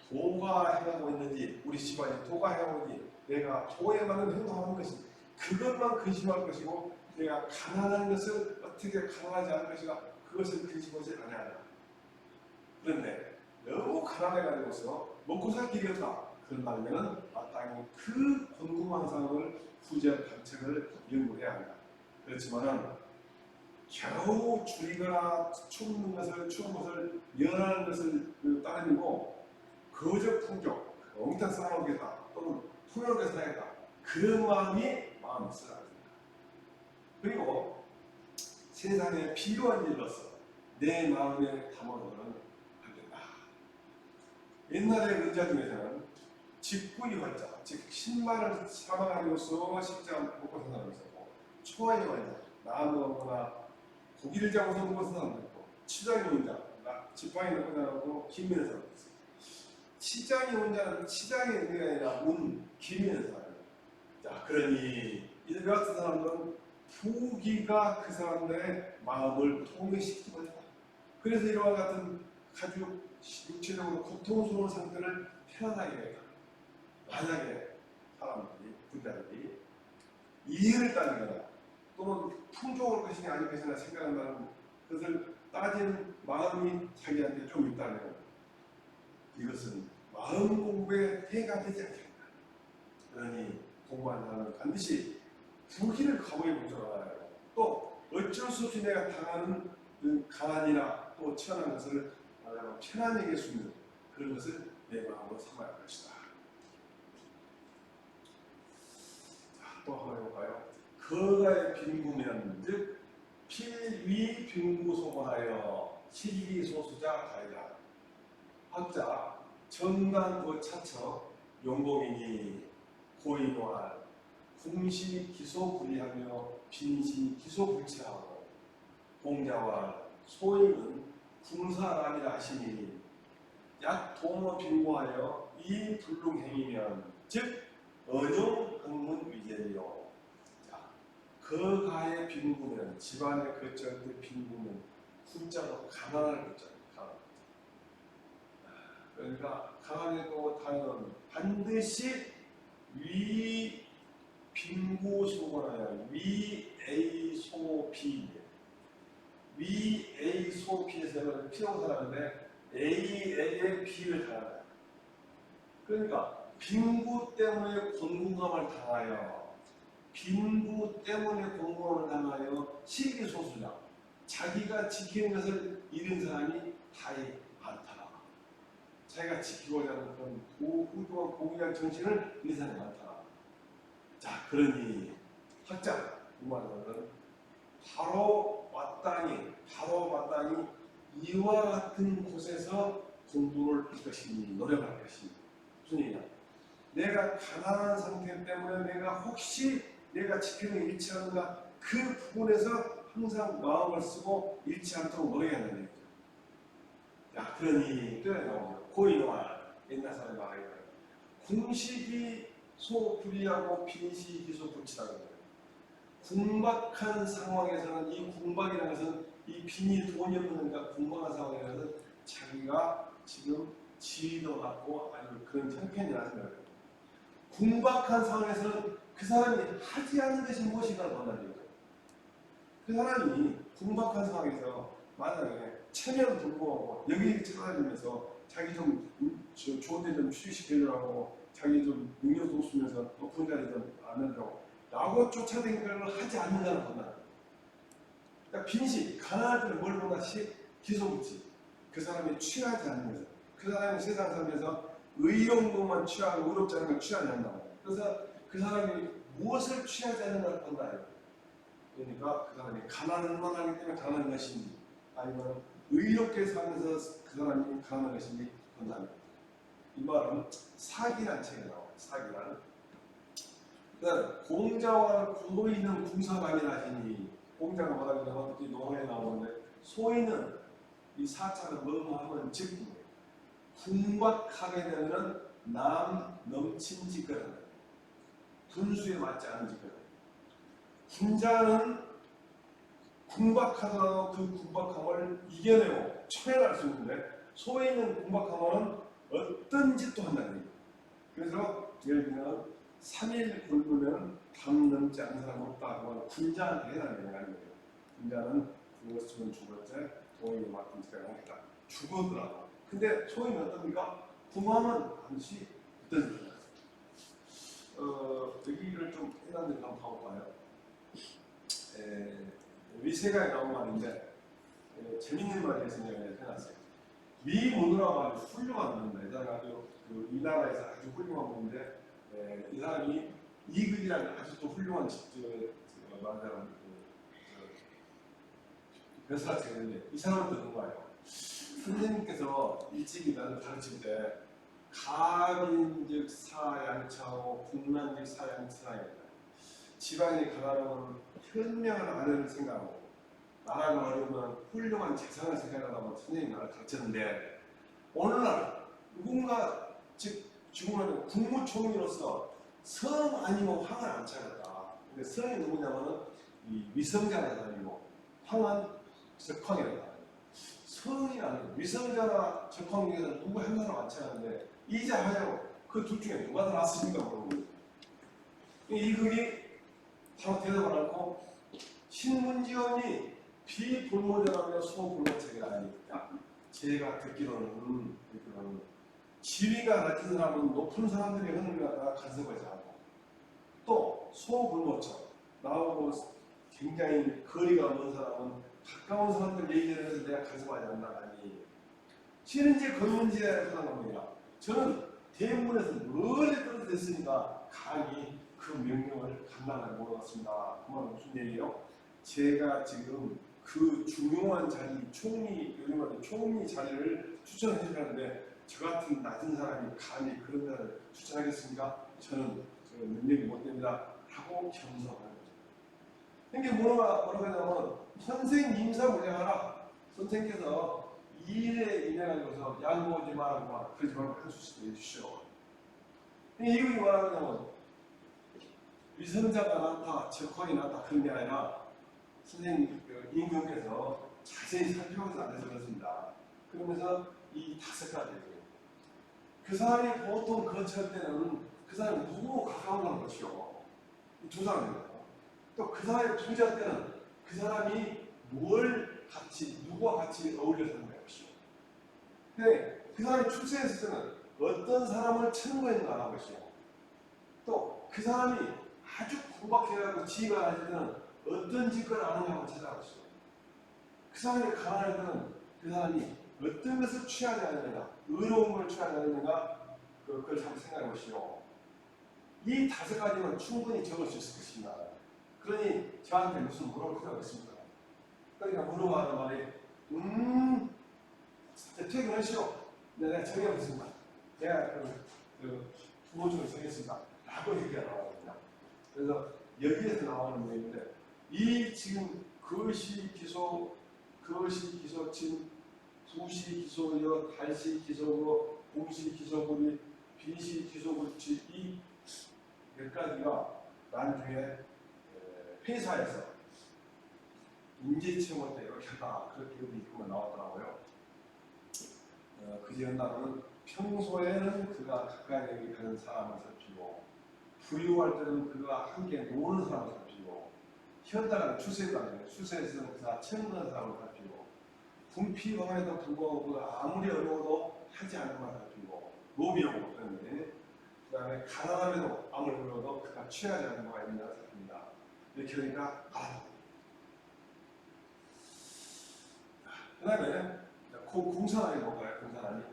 도가 행하고 있는지 우리 집안이 도가 행하고 있는지 내가 도에 맞는 행동하는 것이 그것만 근심할 것이고 내가 가난한 것을 어떻게 가난하지 않을 것인가 그것을 근심하지 않아야 한다. 그런데 너무 가난해가지고서 먹고 살 길이 없다. 그런다면 마땅히 그 곤궁한 상황을 구제할 방책을 연구해야 한다. 그렇지만은 겨우 줄이거나 추운 것을 연하는 것을 따르고 거저 풍족, 엉뚱 쌓아놓겠다 또는 풍요롭게 살아야겠다. 그런 마음이 쓰라. 그리고 세상에 필요한 일로서 내 마음에 담아놓으면 안 된다. 옛날에 의자 중에서는 직구이 활자, 즉 신발을 사망하면서 십자 먹고 사는 사람이 있었고 초아의 활자, 나무거나 고기를 잡아서 먹고 사는 사람도 있고 치장이 혼자, 지팡이 넣고 사람하고 김미는 사람도 있어요. 치장이 혼자는 치장이 있는 게 아니라 김미는 사람. 자, 그러니 이들 같은 사람들은 부기가 그 사람들의 마음을 통일시키고 있다. 그래서 이와 같은 아주 육체적으로 고통스러운 상태를 편안하게 해야 한다. 만약에 사람들이, 부자들이 이해를 따지거나 또는 풍족할 것이냐 아닐 것이냐 생각한다는 것을 따지는 마음이 자기한테 좀 있다면 이것은 마음 공부에 해가 되지 않겠나. 그러니 공부하는 사람은 반드시 부기를 가보해 볼 줄 알아야 하고 또 어쩔 수 없이 내가 당하는 그 가난이나 또 치열한 것을 편안히 이길 수 있는 그런 것을 내 마음으로 삼아야 할 것이다. 자, 또 한번 해볼까요? 거가의 빈구면 즉 필위 빈구소곤하여 시기리 소수자 가이다. 학자 정난도 차처 용복이니 고인노할 궁시 기소불리하며 빈시 기소불체하고 공자와 소인은 궁사람이라 하시니 약 도모 빈고하여 이 불능행이면 즉 언용 흥문 위제리요. 자, 그 가의 빈구면 집안의 그 절대 빈구면 구자로 가난할 구자. 그러니까 가난해도 당연 반드시 위 빈구 소거나요. 위 A 소 B. 위 A 소 B에서는 P라고 살았는데 A에게 B를 당하다. 그러니까 빈구 때문에 공공감을 당하여 빈구 때문에 공공감을 당하여 시기소수자 자기가 지키는 것을 잃은 사람이 다이 많다. 자기가 지키고자 하는 그런 고도한 공의학 정신을 잃은 사람이 많다. 자, 그러니 학자 공부하는 바로 마땅히 이와 같은 곳에서 공부를 할 것이니 노력을 할 것이니 무슨 얘기냐? 내가 가난한 상태 때문에 내가 혹시 내가 지키는 게 잃지 않는가 그 부분에서 항상 마음을 쓰고 잃지 않도록 노력해야 되는 거죠. 야, 그러니 또 나오죠. 고인화 옛날 사람이 말하기로 궁시기 소불이하고 빈시기 소불치라는 거예요. 궁박한 상황에서는 이 궁박이라는 것은 이 빈이 돈이 없는가 궁박한 상황에서는 자기가 지금 지위도 낮고 아니면 그런 형편이라는 거예요. 궁박한 상황에서는 그 사람이 하지 않는 것이 무엇인가 논하는 거예요. 그 사람이 궁박한 상황에서 만약에 체면 불구하고 여기 찾아다니면서 자기 좀 좋은 데 좀 취직시키려고 자기 좀 능력도 없으면서 높은 자리 좀 안 하려고 라고 쫓아다니는 걸 하지 않는다는 거다. 그러니까 빈시, 가난할 때는 뭘 보나 기소부치. 그 사람이 취하지 않는 거죠. 그 사람이 세상 살면서 의용도만 취하고 의롭지 않은 걸 취하지 않는다고. 그래서 그 사람이 무엇을 취하지 않는 걸 본다. 그러니까 그 사람이 가난만 하기 때문에 가난한 것인지 아니면 의롭게 살면서 그 사람이 가난한 것인지 본다. 이 말은 사기란 책에 나와요. 사기란. 공자와 고인은 궁사감이라시니 공자가 뭐라고 하면 노래에 나오는데 소인은 이 사자를 뭐뭐 하면 즉 궁박하게 되면 남 넘친 짓거리다. 분수에 맞지 않은 짓거리. 군자는 궁박하더라도 그 궁박함을 이겨내고 초래할 수 있는데 소인은 궁박함은 어떤 짓도 한다는 얘기예요. 그래서 예를 들면 3일 굶으면 담 넘지 않는 사람 없다. 그건 군자한테 해당되는 게 아니에요. 군자는 죽었으면 죽었지 소인이 맡은 짓을 하겠다. 죽었더라고. 근데 소인은 어떻습니까? 궁하면 반드시 어떤 짓이냐. 여기를 좀 해당되는 거 한번 봐볼까요? 위세가에 나온 말인데 재밌는 말이 있어서 제가 해놨어요. 미모누라가 아주 훌륭한 분입니다. 아주 이 나라에서 아주 훌륭한 분인데 이 사람이 이글이라는 아주 또 훌륭한 말하자면 벼슬아치가 있는데 이 사람은 누군가요? 선생님께서 일찍이 나를 가르칠 때 가빈즉 사양차고 국난즉 사양차입니다. 집안이 가난하면 현명한 아내를 생각하고 나라가 어려우면 훌륭한 재산을 생각하라고 선생님이 나를 가르쳤는데 오늘날 누군가 즉 죽으면 국무총리로서 성 아니면 황을 안 차렸다. 근데 성이 누구냐면은 이 위성자라는 사람이고 황은 적황이라는 사람이에요. 성이 아니고 위성자나 적황 중에서 누구 한 사람 안 차렸는데 이자 하냐고 그 둘 중에 누가 더 낫습니까? 이 글이 바로 대답을 않고 신문지원이 비불모자라며 소불모책이 아닙니다. 제가 듣기로는 지위가 낮은 사람은 높은 사람들이 하는 걸 갖다가 간섭을 하고 또 소불모처 나하고 굉장히 거리가 먼 사람은 가까운 사람들 얘기를 해서 내가 간섭하지 않나니 신은지 건문지에 하는 겁니다. 저는 대문에서 멀리 떨어져 있으니까 감히 그 명령을 감당하지 못했습니다. 그 말은 무슨 얘기예요? 제가 지금 그 중요한 자리, 총리, 요즘 말로 총리 자리를 추천해 주셨는데 저 같은 낮은 사람이 감히 그런 자를 추천하겠습니까? 저는 능력이 못 됩니다. 하고 겸손하는 거죠. 이게 뭐라고 하냐면 선생님사 무장하라. 선생님께서 이 일에 인해가지고서 양보하지 말고 그러지 말고 할 수 있게 해주시오. 이게 뭐라냐면 위선자가 많다, 적황이 많다 그런 게 아니라 선생님 임금께서 자세히 살펴보지 않아서 그렇습니다. 그러면서 이 5가지예요. 그 사람이 보통 거칠 때는 그 사람이 누구로 가까운 것이요. 이 2사람입니다. 또 그 사람이 부자 때는 그 사람이 뭘 같이, 누구와 같이 어울려 사는 것이요. 근데 그 사람이 출세했을 때는 어떤 사람을 참고했는가 하는 것이요. 또 그 사람이 아주 고박해가지고 지위가 낮을 때는 어떤 직권을 아느냐 하고 찾아가시죠. 그 사람이 가난할 때는 그 사람이 어떤 것을 취하지 않느냐, 의로운 걸 취하지 않느냐, 그걸 참 생각해 보시오. 이 5가지만 충분히 적을 수 있을 것입니다. 그러니 저한테 무슨 물어볼 필요가 있습니까? 그러니까 물어봐는 말이 퇴근하시오. 내가 정해보겠습니다. 내가 부모 중에 정했습니다. 라고 얘기가 나오거든요. 그래서 여기에서 나오는 내용인데 이 지금 거시 기소, 진, 부시 기소여, 달시 기소고, 공시 기소구리, 비시 기소구치 이 몇 가지가 나중에 회사에서 인재청원 때 이렇게 한다 그렇게 이끌고 나왔더라고요. 그 지은다고는 평소에는 그가 가까이 가는 사람을 살피고 부유할 때는 그가 함께 노는 사람을 살피고 현다는 추세가 아니에요. 추세에서는 그가 청는 사람을 살피고 분피방에도 불구하고 아무리 어려워도 하지 않는 걸 살피고 노비라고 그러는데 그 다음에 가난함에도 아무리 어려워도 그가 취하지 않는 거가 있느냐를 살핍니다. 이렇게 하니까 그 다음에 공산안이 뭔가요? 공산안이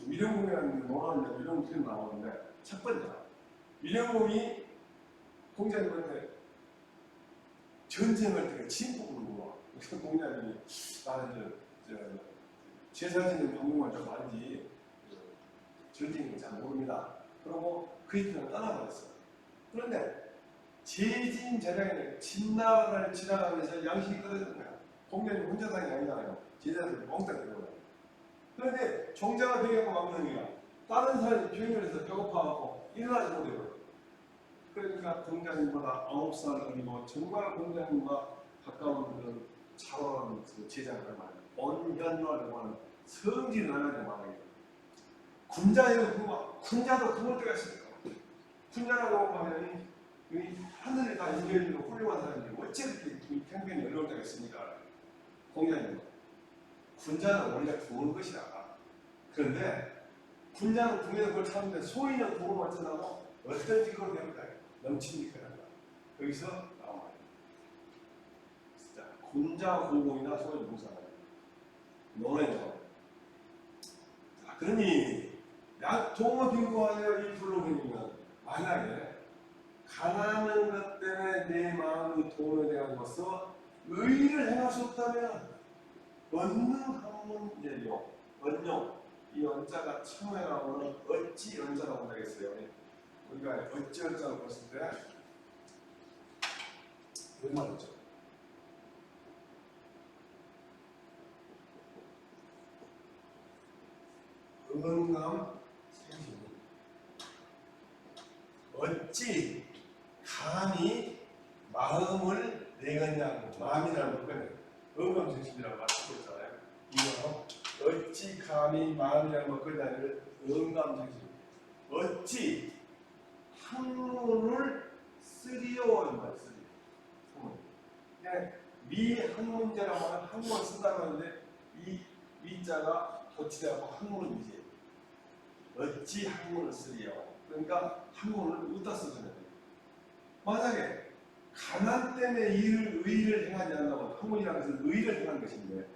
위령공이라는 논하는데 위령공이 나오는데 첫 번째 위령공이 공자님한테 전쟁할 때 침묵으로 공자님이 나는 제사지는 방공을 좀 알지 전쟁을 잘 모릅니다. 그러고 그리스도는 떠나버렸어요. 그런데 제진 제장에는 진나라를 지나가면서 양식이 떨어지는 거야. 공자님 혼자 사는 게 아니잖아요. 제자들이 멍땅 들어가요. 그런데 종자가 병이고 막는 거야. 다른 사람이 병을 해서 배고파하고 일어나지 못해요. 그러니까 공자님보다 9살 어리고 정말 공자님과 가까운 그런 차원 제자를 말해요. 온현로라고 하는 성질을 하나님 말해요. 군자도 그럴 때가 있습니다. 군자라고 하면 하늘에 다 인격이고 훌륭한 사람들이 어째 이렇게 편견이 어려울 때가 있습니까? 공자님 군자는 원래 좋은 것이라. 그런데 군자는 궁에서 그걸 찾는데 소인은 궁을 맞춰나고 어떤지 그걸 배울까요? 넘치니까 한다. 여기서 나와요. 진짜 군자 공공이나 소인 공사가 논해요. 자, 그러니 동어 빙고하여 이 불로경이면 만약에 가난한 것 때문에 내 마음이 돈에 대한 것서 의의를 행할 수 없다면 언능한문제요. 언용 이 언자가 처음에 나오는 어찌 언자라고 하겠어요. 우리가 어찌 언자를 봤을 때 얼마였죠? 응감 생심 어찌 감히 마음을 내겠냐고 마음이라는 것은 응감생심이라고 말하고 있잖아요. 이거 어찌 감히 마음이라는 것을 응감생심 어찌 학문을 쓰리오 이 말 쓰리오. 미 학문자라고 하는 학문을 쓴다고 하는데 이 위자가 고치되고 학문은 이제 어찌 학문을 쓰리오. 그러니까 학문을 웃다 쓰잖아요. 만약에 가난 때문에 의의를 행하지 않는다면 학문이라는 것은 의의를 행하는 것인데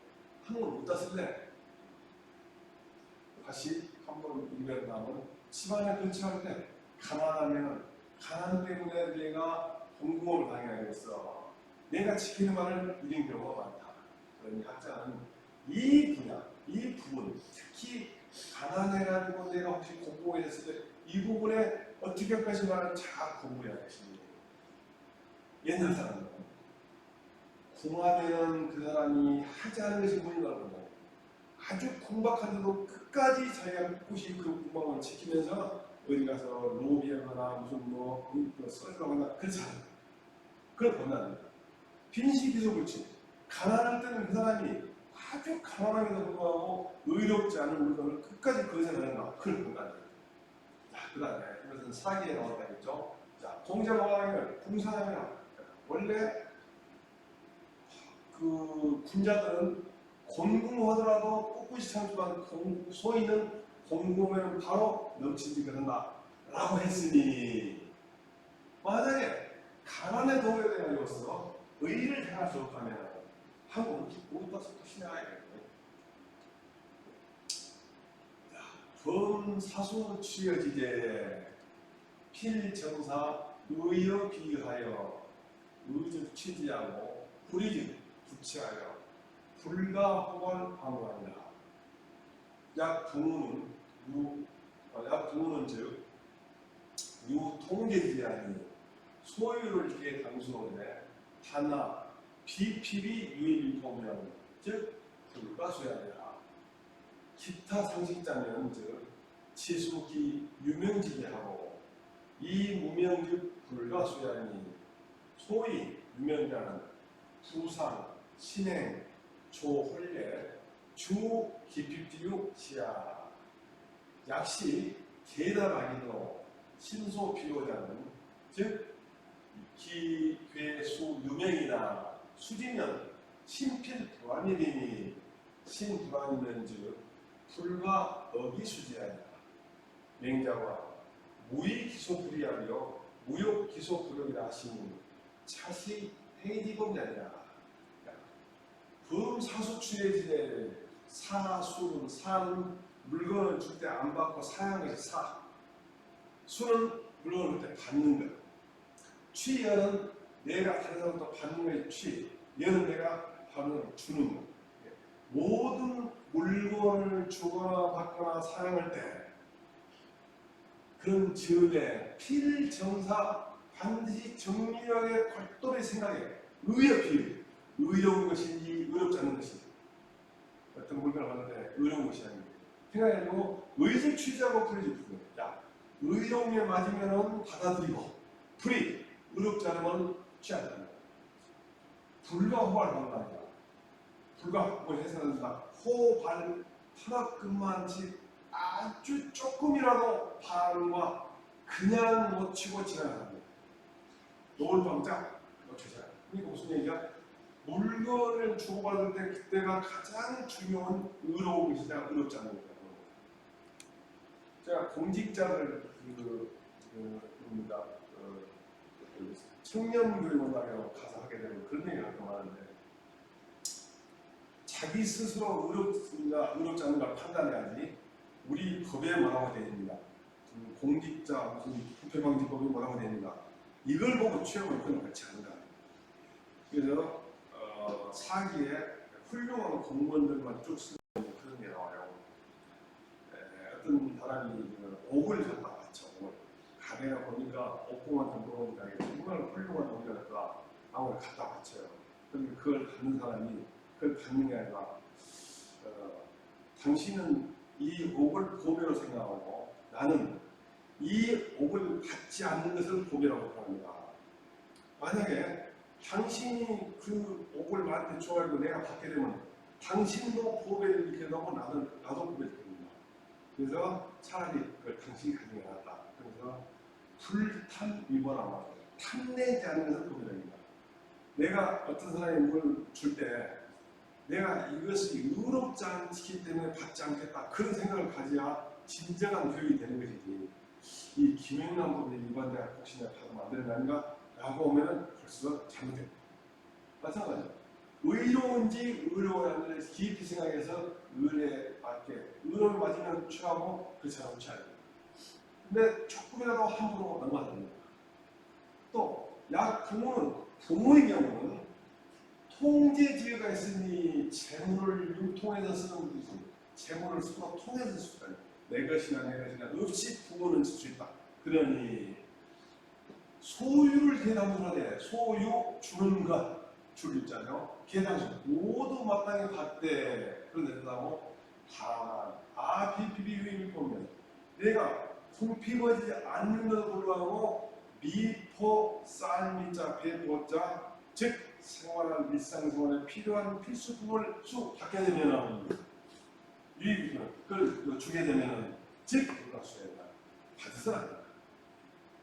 학문을 웃다 쓸래? 다시 한번 이별하면 집안에 근처할 때 가난하면 가난 때문에 내가 공공을 당해야겠어. 내가 지키는 말을 잃은 경우가 많다. 그러니 학자는 이 분야, 이 부분, 특히 가난해라는 건 내가 혹시 공부에 했을 때 이 부분에 어떻게 할 것인가를 잘 공부해야 되십니다. 옛날 사람은 궁하면 그 사람이 하지 않은 것이 뭔가라고 아주 궁박한데도 끝까지 자기가 꿋꿋이 그 궁박을 지키면서 어디 가서 로비하거나 무슨 썰거나 그렇지 않아요. 그걸 본다는 거예요. 빈시기소불치 가난할 때는 그 사람이 아주 가난함에도 불구하고 의롭지 않은 물건을 끝까지 거절하는가? 그걸 본다는 거예요. 자, 그 다음에 이것은 사기에 나온다겠죠. 자, 공자왕을 궁상하면 원래 그 군자들은 곤궁하더라도 꿋꿋이 참지만 소인은 곤궁하면 바로 넘치지 그런다 라고 했으니, 만약에 가난에 동요되어서 의를 행할 수 없다면 한국은 우리가 신뢰해야겠네요. 범사수 취여지제 필정사 의여 비하여 의즉 취지하고 불의즉 부치하여 불가호발 방어한다. 약부는 즉 유통계지하니 소유를 기해 당수론에 하나 비필이 유일유통면 즉 불가소야니라. 기타 상식자면 즉 치수기 유명지게하고 이 무명즉 불가소야니 소위 유명자는 부상, 신행, 조홀례, 주 기필지육 시야. 약시 계다라기도 신소비호자는 즉 기괴수 유명이나 수지면 신필불안이니 신불안이면 즉 불과 어기수지하니라. 맹자와 무의기소불이하며 무욕기소불욕이라 하시니 차시 행위범자니라. 범사수취해지되 사수는 사는 물건을 줄 때 안 받고 사양한 것이 사. 수는 물건을 줄 때 받는 것. 취여는 내가 다른 사람부터 받는 것이 취. 여는 내가 받는 걸 주는 것. 모든 물건을 주거나 받거나 사용할 때 그런 즈음에 필정사 반드시 정밀하게 골똘히 생각해. 의여 비유. 의로운 것인지 의롭지 않은 것인지, 어떤 물건을 받는데 의로운 것이 아니고 생각해도 의지 취지하고 불의지 부분. 야, 의로움에 맞으면 받아들이고 불의, 의롭지 않으면 취한다. 불과 호발 방어한다. 불과 호발 해석한다. 호발 하나큼만치 아주 조금이라도 반과 그냥 놓치고 지나간다. 노을방짝 놓치지 않아. 이게 무슨 얘기야? 물건을 주고받을 때 그때가 가장 중요한 의로운 것이냐 의롭지 않은 것이냐. 제가 공직자들 청년교육원장에 가서 하게 되면 그런 얘기를 하고 하는데, 자기 스스로 의롭습니다 의롭지 않은가 판단해야지 우리 법에 뭐라고 되어 있습니다. 공직자 무슨 부패방지법이 뭐라고 되어 있는가, 이걸 보고 취업을 그건 그렇지 않은가. 그래서 사기에 훌륭한 공무원들만 쭉 쓰는 그런 게 나와요. 어떤 사람이 옥을 갖다 바쳐. 가게가 보니까 옥공한 정보원장이 정말 훌륭한 옥이었다 하고 갖다 바쳐요. 그런데 그걸 갖는 사람이 그걸 갖는 게 아니라 당신은 이 옥을 보배로 생각하고 나는 이 옥을 받지 않는 것을 보배라고 생각합니다. 만약에 당신이 그 옥을 나한테 줘가지고 내가 받게 되면 당신도 보배를 이렇게 넣고 나도 보배를 드립니다. 그래서 차라리 그걸 당신이 가진 게 낫다. 그래서 불탐 위반하고 말이에요. 탐내지 않는 것을 보배입니다. 내가 어떤 사람이 뭘 줄 때 내가 이것이 의롭지 않기 때문에 받지 않겠다. 그런 생각을 가져야 진정한 교육이 되는 것이지. 이 김영란법의 위반자가 혹시나 받으면 안 되는 거 아닌가? 라고 하면 벌써 잘못됩니다. 마찬가지죠. 의로운지 의로워야 하는지 깊이 생각해서 의뢰에 맞게, 의로를 맞으면 취하고 그렇지 않으면 취해야 됩니다. 근데 조금이라도 함부로 넘어가야 됩니다. 또 부모의 경우는 통제지혜가 있으니 재물을 융통해서 쓰는 분도 있습니다. 재물을 서로 통해서 쓰다. 내 것이나 없이 부모는 쓸 수 있다. 그러니 소유를 계당수하되 소유 주는 것 줄 있잖아요. 계당수 모두 마땅히 받되 그런데 그다고 다만 비피비 유인을 보면 내가 궁핍하지 않는 것을 불구하고 미포 쌀미자 배포자 즉 생활 일상생활에 필요한 필수품을 쭉 받게 되면은 그걸 주게 되면은 즉 불가수혜다. 받아서는 안 된다.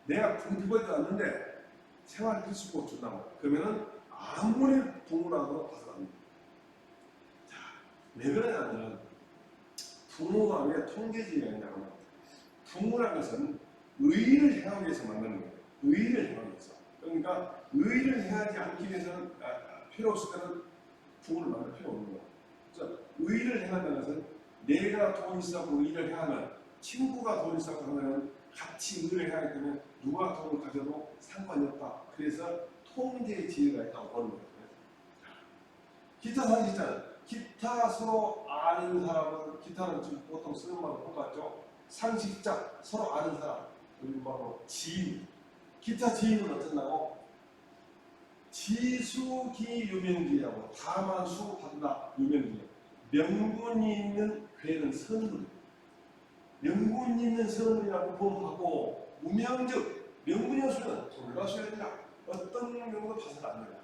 내가 궁금하지도 않는데 생활 필수품 준다고 그러면은 아무리 부모라도 받아서 안 된다. 자, 왜 그러냐면 부모가 왜 통계지가 있냐면 부모라는 것은 의를 행하기 위해서 만나는 거예요. 의를 행하기 위해서. 그러니까 의를 행하지 않기 위해서는 필요 없을 때는 부모를 만날 필요 없는 거예요. 그래서 의를 행한다는 것은 내가 돈 있어서 의를 행하면 친구가 돈 있어서 하면 같이 의를 행하기 때문에 누가 돈을 가져도 상관이 없다. 그래서 통제의 지혜가 있다고 보는 거예요. 기타 사실 있잖아요. 기타 서로 아는 사람은 기타는 지금 보통 쓰는 말로 똑같죠. 상식자 서로 아는 사람 그리고 바로 지인. 기타 지인은 어쩐다고? 지수기 유명기라고 다만수 받는다 유명기. 명분이 있는 괴는 선물. 명분이 있는 선물이라고 보험하고 무명적 명분이 없으면 불가수혜다. 어떤 명분도 봐서는 안 된다.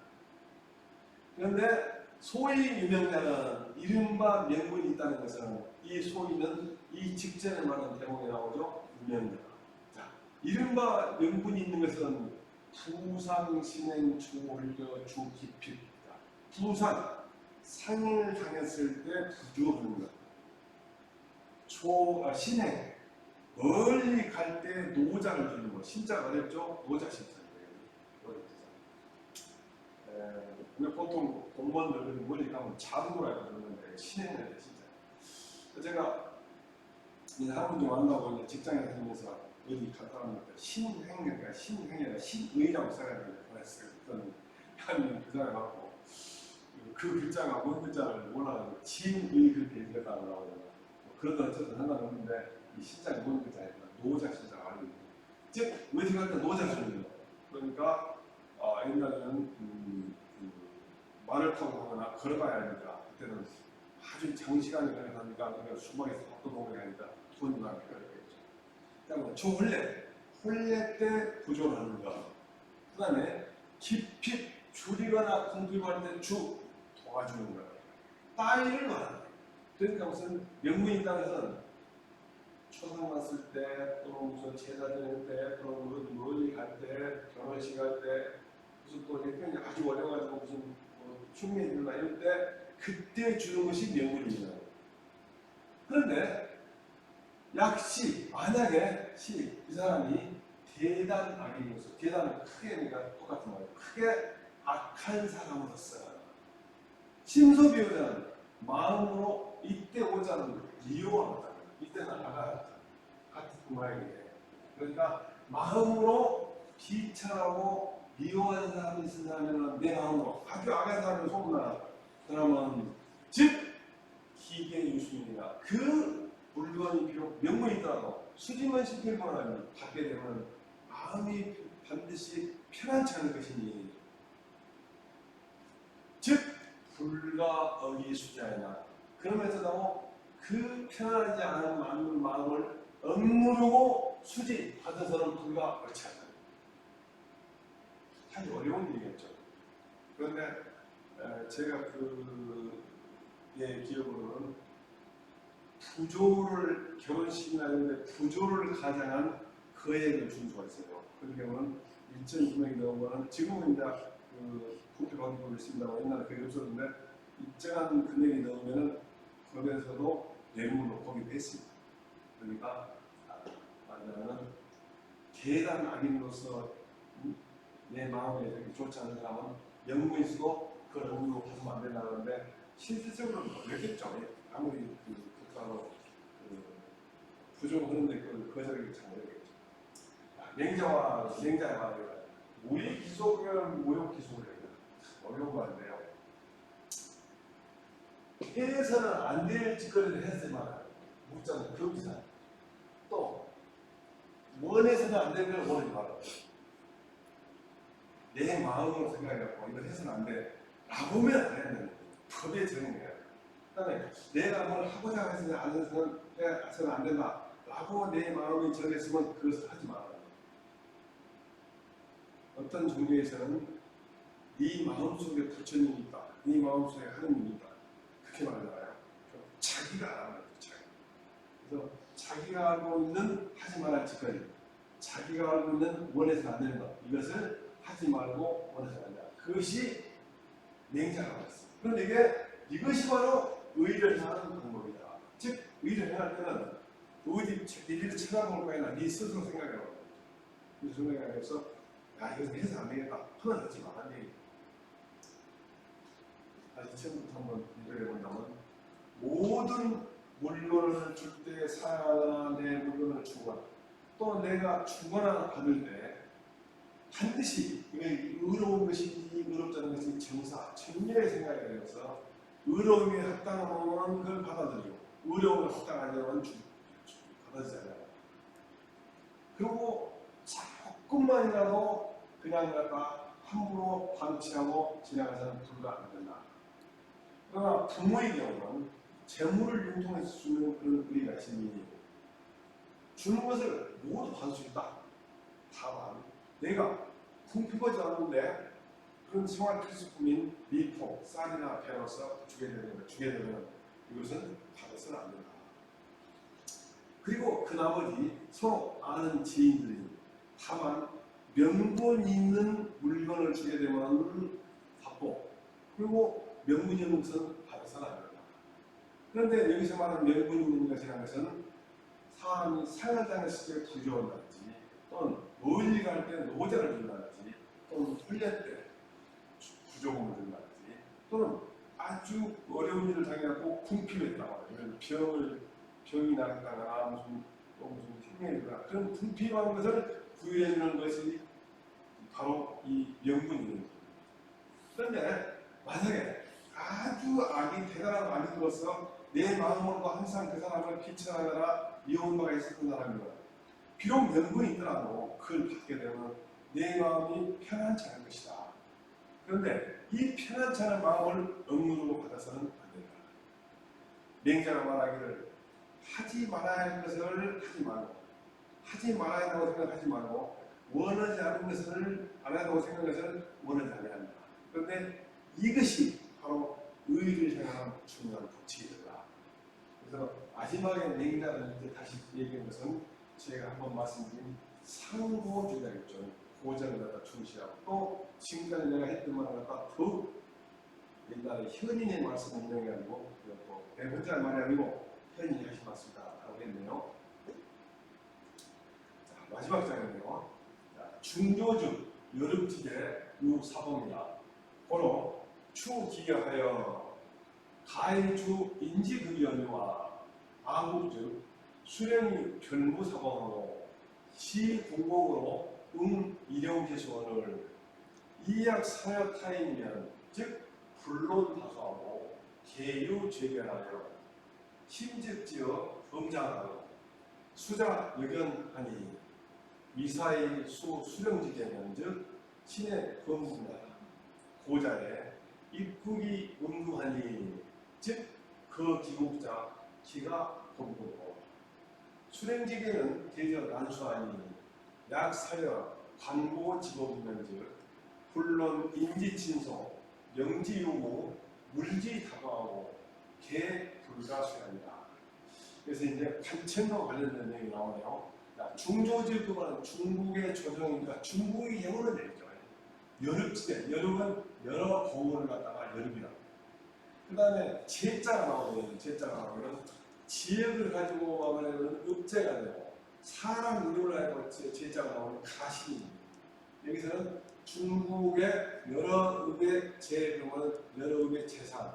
그런데 소위 유명자는 이른바 명분이 있다는 것은 이 소위는 이 직전에 말하는 대목에 나오죠. 유명자. 자, 이른바 명분이 있는 것은 부상신행 초홀려 주기필이다. 부상, 상을 당했을 때 부주하는 것. 신행, 멀리 갈 때 노자를 주는 것. 신자가 어렵죠? 노자 신자예요. 근데 보통 공무원들 멀리 가면 장로라고 그러는데 신행을 해 진짜. 제가 학원 좀 한다고 직장에 다니면서 어디 갔다 왔는데 신행이니까 신행이라 신의라고 써가지고 보냈어요. 한 사람이 갖고 그 글자가 뭔 글자를 몰라서 진의 그렇게 읽었다고 나오잖아. 그러다 어쨌든 하나는 없는데 이 신자가 뭔 글자니까 노자 신자가 아니고 즉 어디 갈 때 노자 주는 거. 그러니까 옛날에는 말을 타고 가거나 걸어가야 하니까 그때는 아주 장시간이 걸려가니까 그러니까 수박에서 밥도 먹어야 하니까 돈이 많이 걸려있죠. 그다음에 홀례 때 부조하는 것. 그 다음에 깊이 줄이거나 공부할 때 도와주는 것. 따위를 말하는 거예요. 그러니까 무슨 명분이 있다는 것은 초상 갔을 때 또는 무슨 제사 지낼 때 또는 무슨 멀리 갈 때 결혼식 할 때 무슨 또 형편이 아주 어려워가지고 무슨 흉내이 들거나 이럴 때 그때 주는 것이 명분입니다. 그런데 약시 만약에 이 사람이 대단 악인으로서 대단은 크게니까 똑같은 말이에요. 크게 악한 사람으로서 심소비호자는 마음으로 이때 오자는 미워하다. 이때는 나가다. 같은 말이에요. 그러니까 마음으로 비참하고 미워하는 사람이 있으면 내 마음으로 아주 악한 사람을 소문나 그러면 즉 기계 유수입니다. 그 물건이 비록 명분이 있더라도 수집만 시킬거나 받게 되면 마음이 반드시 편안치 않을 것이니 즉 불가의수자이나 그러면서도 그 편안하지 않은 마음을 억누르고 수집하면서는 불가의치 않다. 참 어려운 일이겠죠. 그런데 제가 기억으로는 부조를 결혼식이나 이런데 부조를 가장한 거액을 준 수가 있어요. 그 경우는 2,900이 넘으면 지금은 이제 국회 방법이 있습니다만 옛날에 그게 없었는데 일정한 금액이 넘으면 법에서도 뇌물로 보기도 했습니다. 그러니까 말하자면 대단 악인으로서 내 마음에 이렇게 좋지 않은 사람은 명분이 쓰고 그걸 억누르고 받으면 안 된다는데 실질적으로는 어렵겠죠. 아무리 국가로 부족하는데 그걸 거절하기 참 어렵겠죠. 맹자의 말이에요. 우리 기속은 무역 기속이에요. 어려운 말인데요. 해서는 안 될 짓거리를 했지만 묻자면 금사 또 원해서는 안 되는 걸 원하지 말아요. 내 마음으로 생각해갖고 이걸 해서는 안 돼. 라고면 안 해야 되는 법의 정의예요. 그 다음에 내가 뭘 하고자 해서는 안 된다. 라고 내 마음이 정했으면 그것을 하지 말아요. 어떤 종교에서는 네 마음속에 부처님이 있다. 네 마음속에 하느님이 있다. 그렇게 말하잖아요. 자기가 알아야 돼요. 그래서 자기가 알고 있는 하지 말아야 짓거리, 자기가 알고 있는 원해서 안 되는 것, 이것을 하지 말고 원해서 안 된다. 그것이 맹자라고 했어요. 그런데 이것이 바로 의를 향하는 방법이다. 즉 의를 행할 때는 어디 니를 쳐다볼 거야, 네 스스로 생각해봐. 그 생각해서 야 이것은 해서 안 되겠다. 하면 하지 말라는 얘기. 다시 처음부터 한번 얘기해 본다면 모든 물건을 줄 때 사양하거나 내 물건을 주거나 또 내가 주거나 받을 때 반드시 이게 의로운 것인지 의롭지 않은 것인지 정사, 정렬의 생각이 되어서 의로움에 합당하면 그걸 받아들이고 의로움에 합당하지 않으면 받아들이지 않아요. 그리고 조금만이라도 그냥 갖다 함부로 방치하고 지나가서는 불가 안 된다. 그러나 부모의 경우는 재물을 융통해서 주는 그런 의리가 있으니 주는 것을 모두 받을 수 있다. 다만 내가 궁핍하지 않은데 그런 생활 필수품인 밀포, 쌀이나 배로서 주게 되면 이것은 받아서는 안 된다. 그리고 그 나머지 서로 아는 지인들이 다만 명분 있는 물건을 주게 되면 받고 그리고 명분이 없는 것은 받아서는 안 된다. 그런데 여기서 말하는 명분 있는 것이라는 것은 사람이 상을 당했을 때 두려운다든지 또는 멀리 갈 때 노자를 준다든지 또는 훈련 때 부조금을 준다든지 또는 아주 어려운 일을 당해갖고 궁핍했다거나 병이 나갔다거나 무슨 흉내를 거나 그런 궁핍한 것을 구해주는 것이 바로 이 명분이 있는 겁니다. 그런데 만약에 아주 악이 대단한 악인으로서 내 마음으로 항상 그 사람을 비천하거나 미워한 바가 있었던 사람이면 비록 명분이 있더라도 그걸 받게 되면 내 마음이 편안치 않을 것이다. 그런데 이 편안치 않은 마음을 억누르고 받아서는 안 된다. 맹자가 말하기를 하지 말아야 할 것을 하지 말고 하지 말아야 한다고 생각하지 말고 원하지 않은 것을 안 한다고 생각하는 것을 원하지 않아야 한다. 그런데 이것이 바로 의를 향한 중요한 법칙이다. 그래서 마지막에 맹자는 이제 다시 얘기한 것은 제가 한번 말씀드린 상고주의자겠죠. 고전을 갖다 중시하고 또 지금까지 내가 했던 말을 갖다 더욱 옛날에 현인의 말씀을 인용해가지고 내 혼자 말이 아니고 현인이 하신 말씀이다라고 했네요. 자, 마지막 장이네요. 중조주 여름지대 유사범이다. 고로 추기하여 가해주 인지급연유와 아국즉 수령이 별무사범으로 시공공으로 일용제수원을 이약 사여타이면 즉 불론다소하고 계유죄견하여 심직지어 음장하여 수자 여견하니 미사의 수령지대면 즉 신의 범군하다. 고자에 입국이 음구하니 즉 그 기국자 기가 범군고 수령지대는 대저 난수하니 약 사여 관고 직업이면 즉 불론 인지친소 명지요구 물지 다가하고 개 불가수량이다. 그래서 이제 관청과 관련된 내용이 나오네요. 중조지구는 중국의 조정이니까 중국의 영어를 내죠. 여름지대, 여름은 여러 고문을 갖다가 여름이다. 그 다음에 제자가 나오면 지역을 가지고 말하면 읍제가 되고 사람 이름을 알고 제자가 나오면 가신입니다. 여기서는 중국의 여러 읍의 제금은 여러 읍의 재산.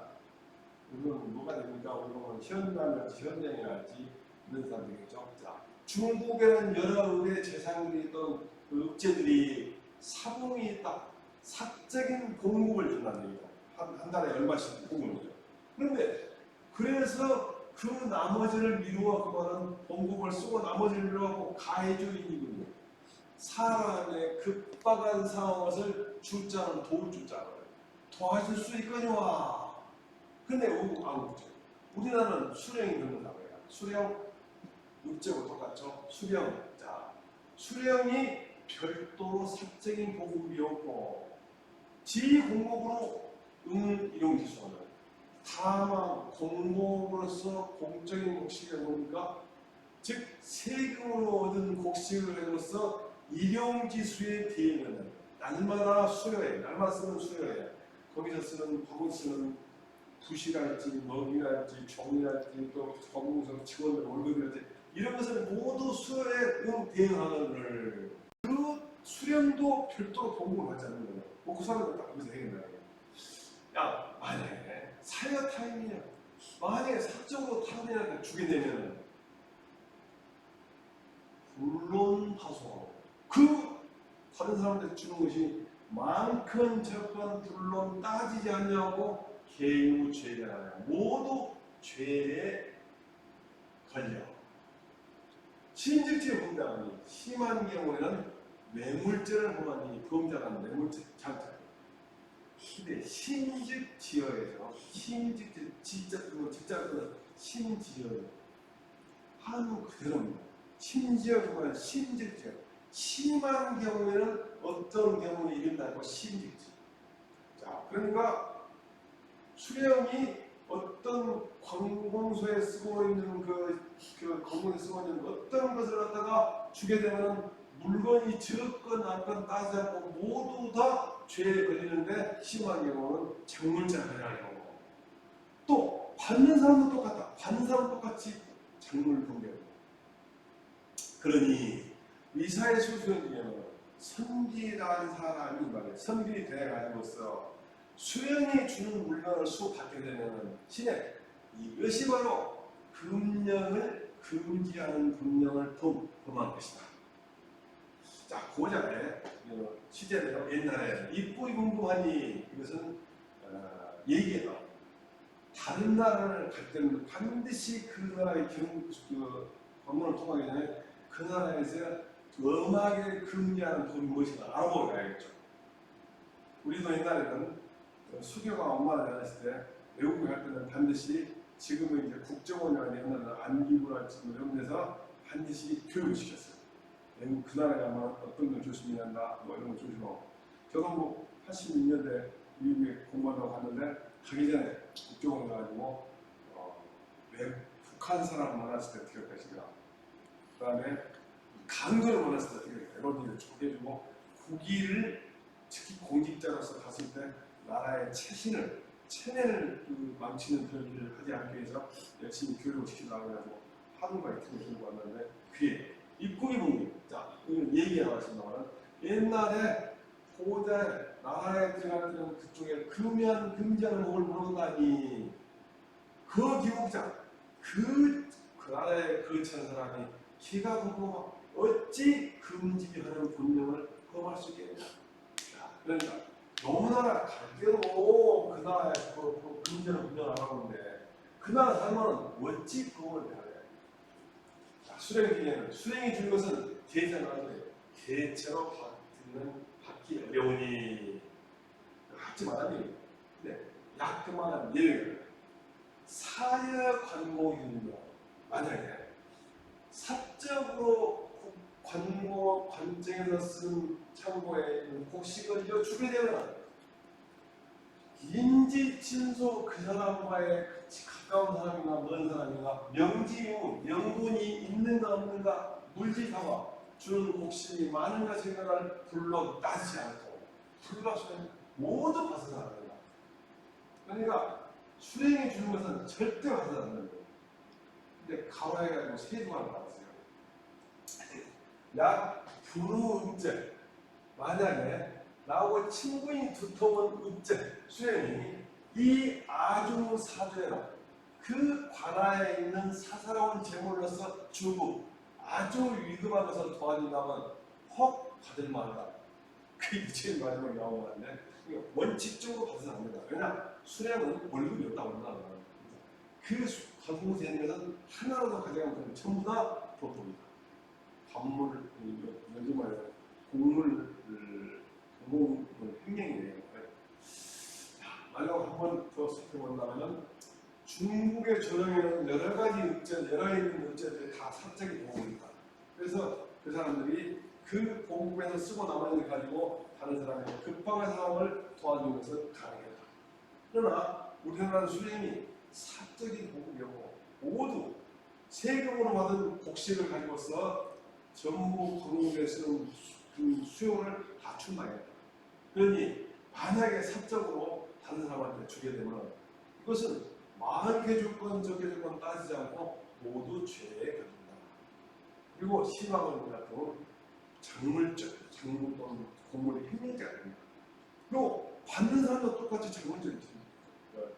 이건 뭐가 됩니까? 우리가 현관이랄지 현대이랄지 이런 사람들이겠죠. 자, 중국에는 여러 읍의 재산들이 있던 그 읍제들이 사봉이 있다. 사적인 공급을 준다는 얘기죠. 한 달에 얼마씩 공급을 줘요. 그런데 그래서 그 나머지를 미루어 그거는 공급을 쓰고 나머지를 미루어 가해주인이군요. 사람의 급박한 상황을 줄자는 도울 줄자를 도와줄 수 있거니와. 근데 우리나라는 수령이 그런다고 해요. 수령 읍제고 똑같죠. 수령. 자, 수령이 별도로 사적인 공급이 없고 지공목으로 응용기소하는 다만 공목으로서 공적인 곡식이 뭡니까? 즉 세금으로 얻은 곡식을 해로서 일용지수에 대응하는 날마다 수요에 날마다 쓰는 수요에 거기서 쓰는 과거 쓰는 부실할지 먹이랄지 종이랄지 또 법무사 직원들 월급이랄지 이런 것을 모두 수요에 대응하는 그 수령도 별도로 보험을 하지 않는 거예요. 뭐 그 사람은 딱 거기서 해결해요. 야 만약에 사여 타임이냐 만약에 사적으로 타인한테 주게 되면 물론 파소하고 그 다른 사람한테 주는 것이 많건 적건 물론 따지지 않냐고 개인의 죄가 모두 죄에 걸려. 신직죄 범죄하니 심한 경우에는 뇌물죄를 범하니 범죄는 뇌물죄 장착. 근데 신직지어에서 신직죄 진짜 그거 직자 그거 신지어 한우 그대로입니다. 심지어가 신직죄. 심한 경우에는 어떤 경우에 이른다고 신직죄. 자, 그러니까 수령이 어떤 관공서에 쓰고 있는 그 건물에 쓰고 있는 어떤 것을 갖다가 주게 되면 물건이 적건 않건 따지지 않고 모두 다 죄에 걸리는데 심한 경우는 작물죄가 걸리는 거고 또 받는 사람도 똑같다. 받는 사람도 똑같이 작물 범죄. 그러니 미사의 수수연 중에는 선비라는 사람이 말이에요. 선비 돼가지고서 수령이 주는 물건을 수받게 되면 신의 이것이 바로 금령을 금지하는 금령을 범한 것이다. 자, 고전에 시제대로 옛날에 입구이 궁금하니 이것은 얘기해요. 다른 나라를 갈 때는 반드시 그 나라의 방문을 통하기 전에 그 나라에서 엄하게 금지하는 법이 무엇인가 알아보고 가야겠죠. 우리도 옛날에는 수교가 엄마를 다녔을 때 외국에 갈 때는 반드시 지금은 이제 국정원이나 옛날에는 안기부랄지 이런 데서 반드시 교육을 시켰어요. 외국 그 나라에 가면 어떤 걸 조심해야 한다, 뭐 이런 거 조심하고. 저도 뭐 86년대 미국에 공부하려고 갔는데 가기 전에 국정원 가가지고 북한 사람 만났을 때 어떻게 할것인가. 그 다음에 강도를 만났을 때 어떻게 할까. 이런 일을 쭉 해주고 국위를 특히 공직자로서 갔을 때 나라의 체면을 망치는 그런 일을 하지 않기 위해서 열심히 교육을 시키려고 해가지고 하루가 이틀을 들고 왔는데 그게 입국이 문제. 자, 이건 얘기가 나왔습니다만 옛날에 고대 나라에 들어가는 그쪽에 금지하는 법을 물어본다니 그 기록자 그 나라에 거처한 사람이 기가 보고 어찌 금지하는 본령을 범할 수 있겠냐. 그러니까 너무나 갈대로 그 나라에 금지하는 본령을 알아보는데 그 나라 사람은 어찌 범을 해야 돼. 자, 수령이 준 것은 계산하는데 대체로 받기 어려우니 하지 말아야 네, 약그만한 예외가 사여 관공윤료 만약에 사적으로 관정에서 쓴 창고에 있는 곡식을 주게 되면 인지친소 그 사람과의 같이 가까운 사람이나 먼 사람이나 명지유 명분이 있는가 없는가 물질상화 주는 곡식이 많은가 적은가를 불러 따지지 않고 불러서는 모두 벗어나는 거다. 그러니까 수령이 주는 것은 절대 벗어나지 않는 거예요. 근데 가와해가지고 세두가 나왔어요. 약 불우읍제 만약에 나하고 친분이 두터운 읍제 수령이 이 아주 사죄로 그 관하에 있는 사사로운 재물로서 주고 아주 위급한 것을 도와준다면 혹 받을 만하다. 그게 제일 마지막에 나온 건데 원칙적으로 받아서 안 된다. 왜냐 수령은 월급이 없다고 한다. 그 관공서에 있는 것은 하나라도 가져가면 되는 전부 다 법법이다. 반물, 요즘 말에 공물 횡령이네요. 마지막으로 한 번 더 살펴본다면 중국의 조정에는 여러 가지 읍제, 여러 있는 읍제들이 다 사적이 보고 있다. 그래서 그 사람들이 그 공급에서 쓰고 남은 걸 가지고 다른 사람의 급박한 상황을 도와주는 것은 가능하다. 그러나 우리나라 수령이 사적인 공급이었고 모두 세금으로 받은 곡식을 가지고서 전부 공급에 쓰는 그 수요를 다 충당했다. 그러니 만약에 사적으로 다른 사람한테 주게 되면 이것은 많게 줄 건 적게 줄 건 따지지 않고 모두 죄에 걸린다. 그리고 희망은 같은 작물 또는 곡물이 힘들게 됩니다. 그리고 받는 사람도 똑같이 작물적인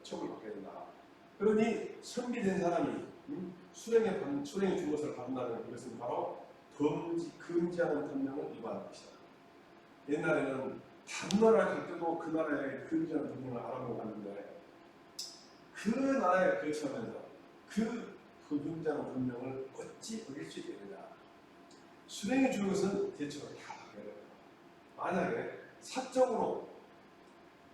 처벌받게 된다. 그러니 선비된 사람이 수령에 준 것을 받는다는 것은 바로 금지하는 법령을 위반하는 것이다. 옛날에는 다른 나라에 갈 때도 그 나라의 금지하는 법령을 알아보고 갔는데 그 나라에 거쳐가면서 그 금지하는 법령을 어찌 어길 수 있겠느냐. 수령해 주는 것은 대처를 다 하게 됩니다. 만약에 사적으로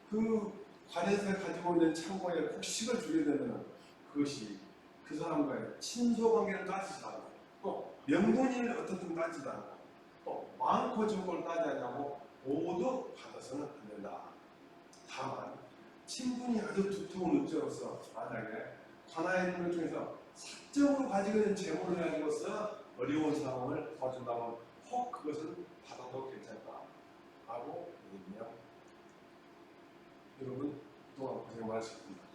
그 관에서 가지고 있는 창고에 곡식을 주게 되면 그것이 그 사람과의 친소관계를 따지지 않고 또 명분을 어떻든 따지지 않고 또 많고 적고를 따지지 않고 모두 받아서는 안 된다. 다만 친분이 아주 두터운 업자로서 만약에 관아에 있는 것 중에서 사적으로 가지고 있는 재물을 가지고서 어려운 상황을 도와준다면 혹 그것은 받아도 괜찮다라고 얘기해요. 여러분 그동안 고생 많으셨습니다.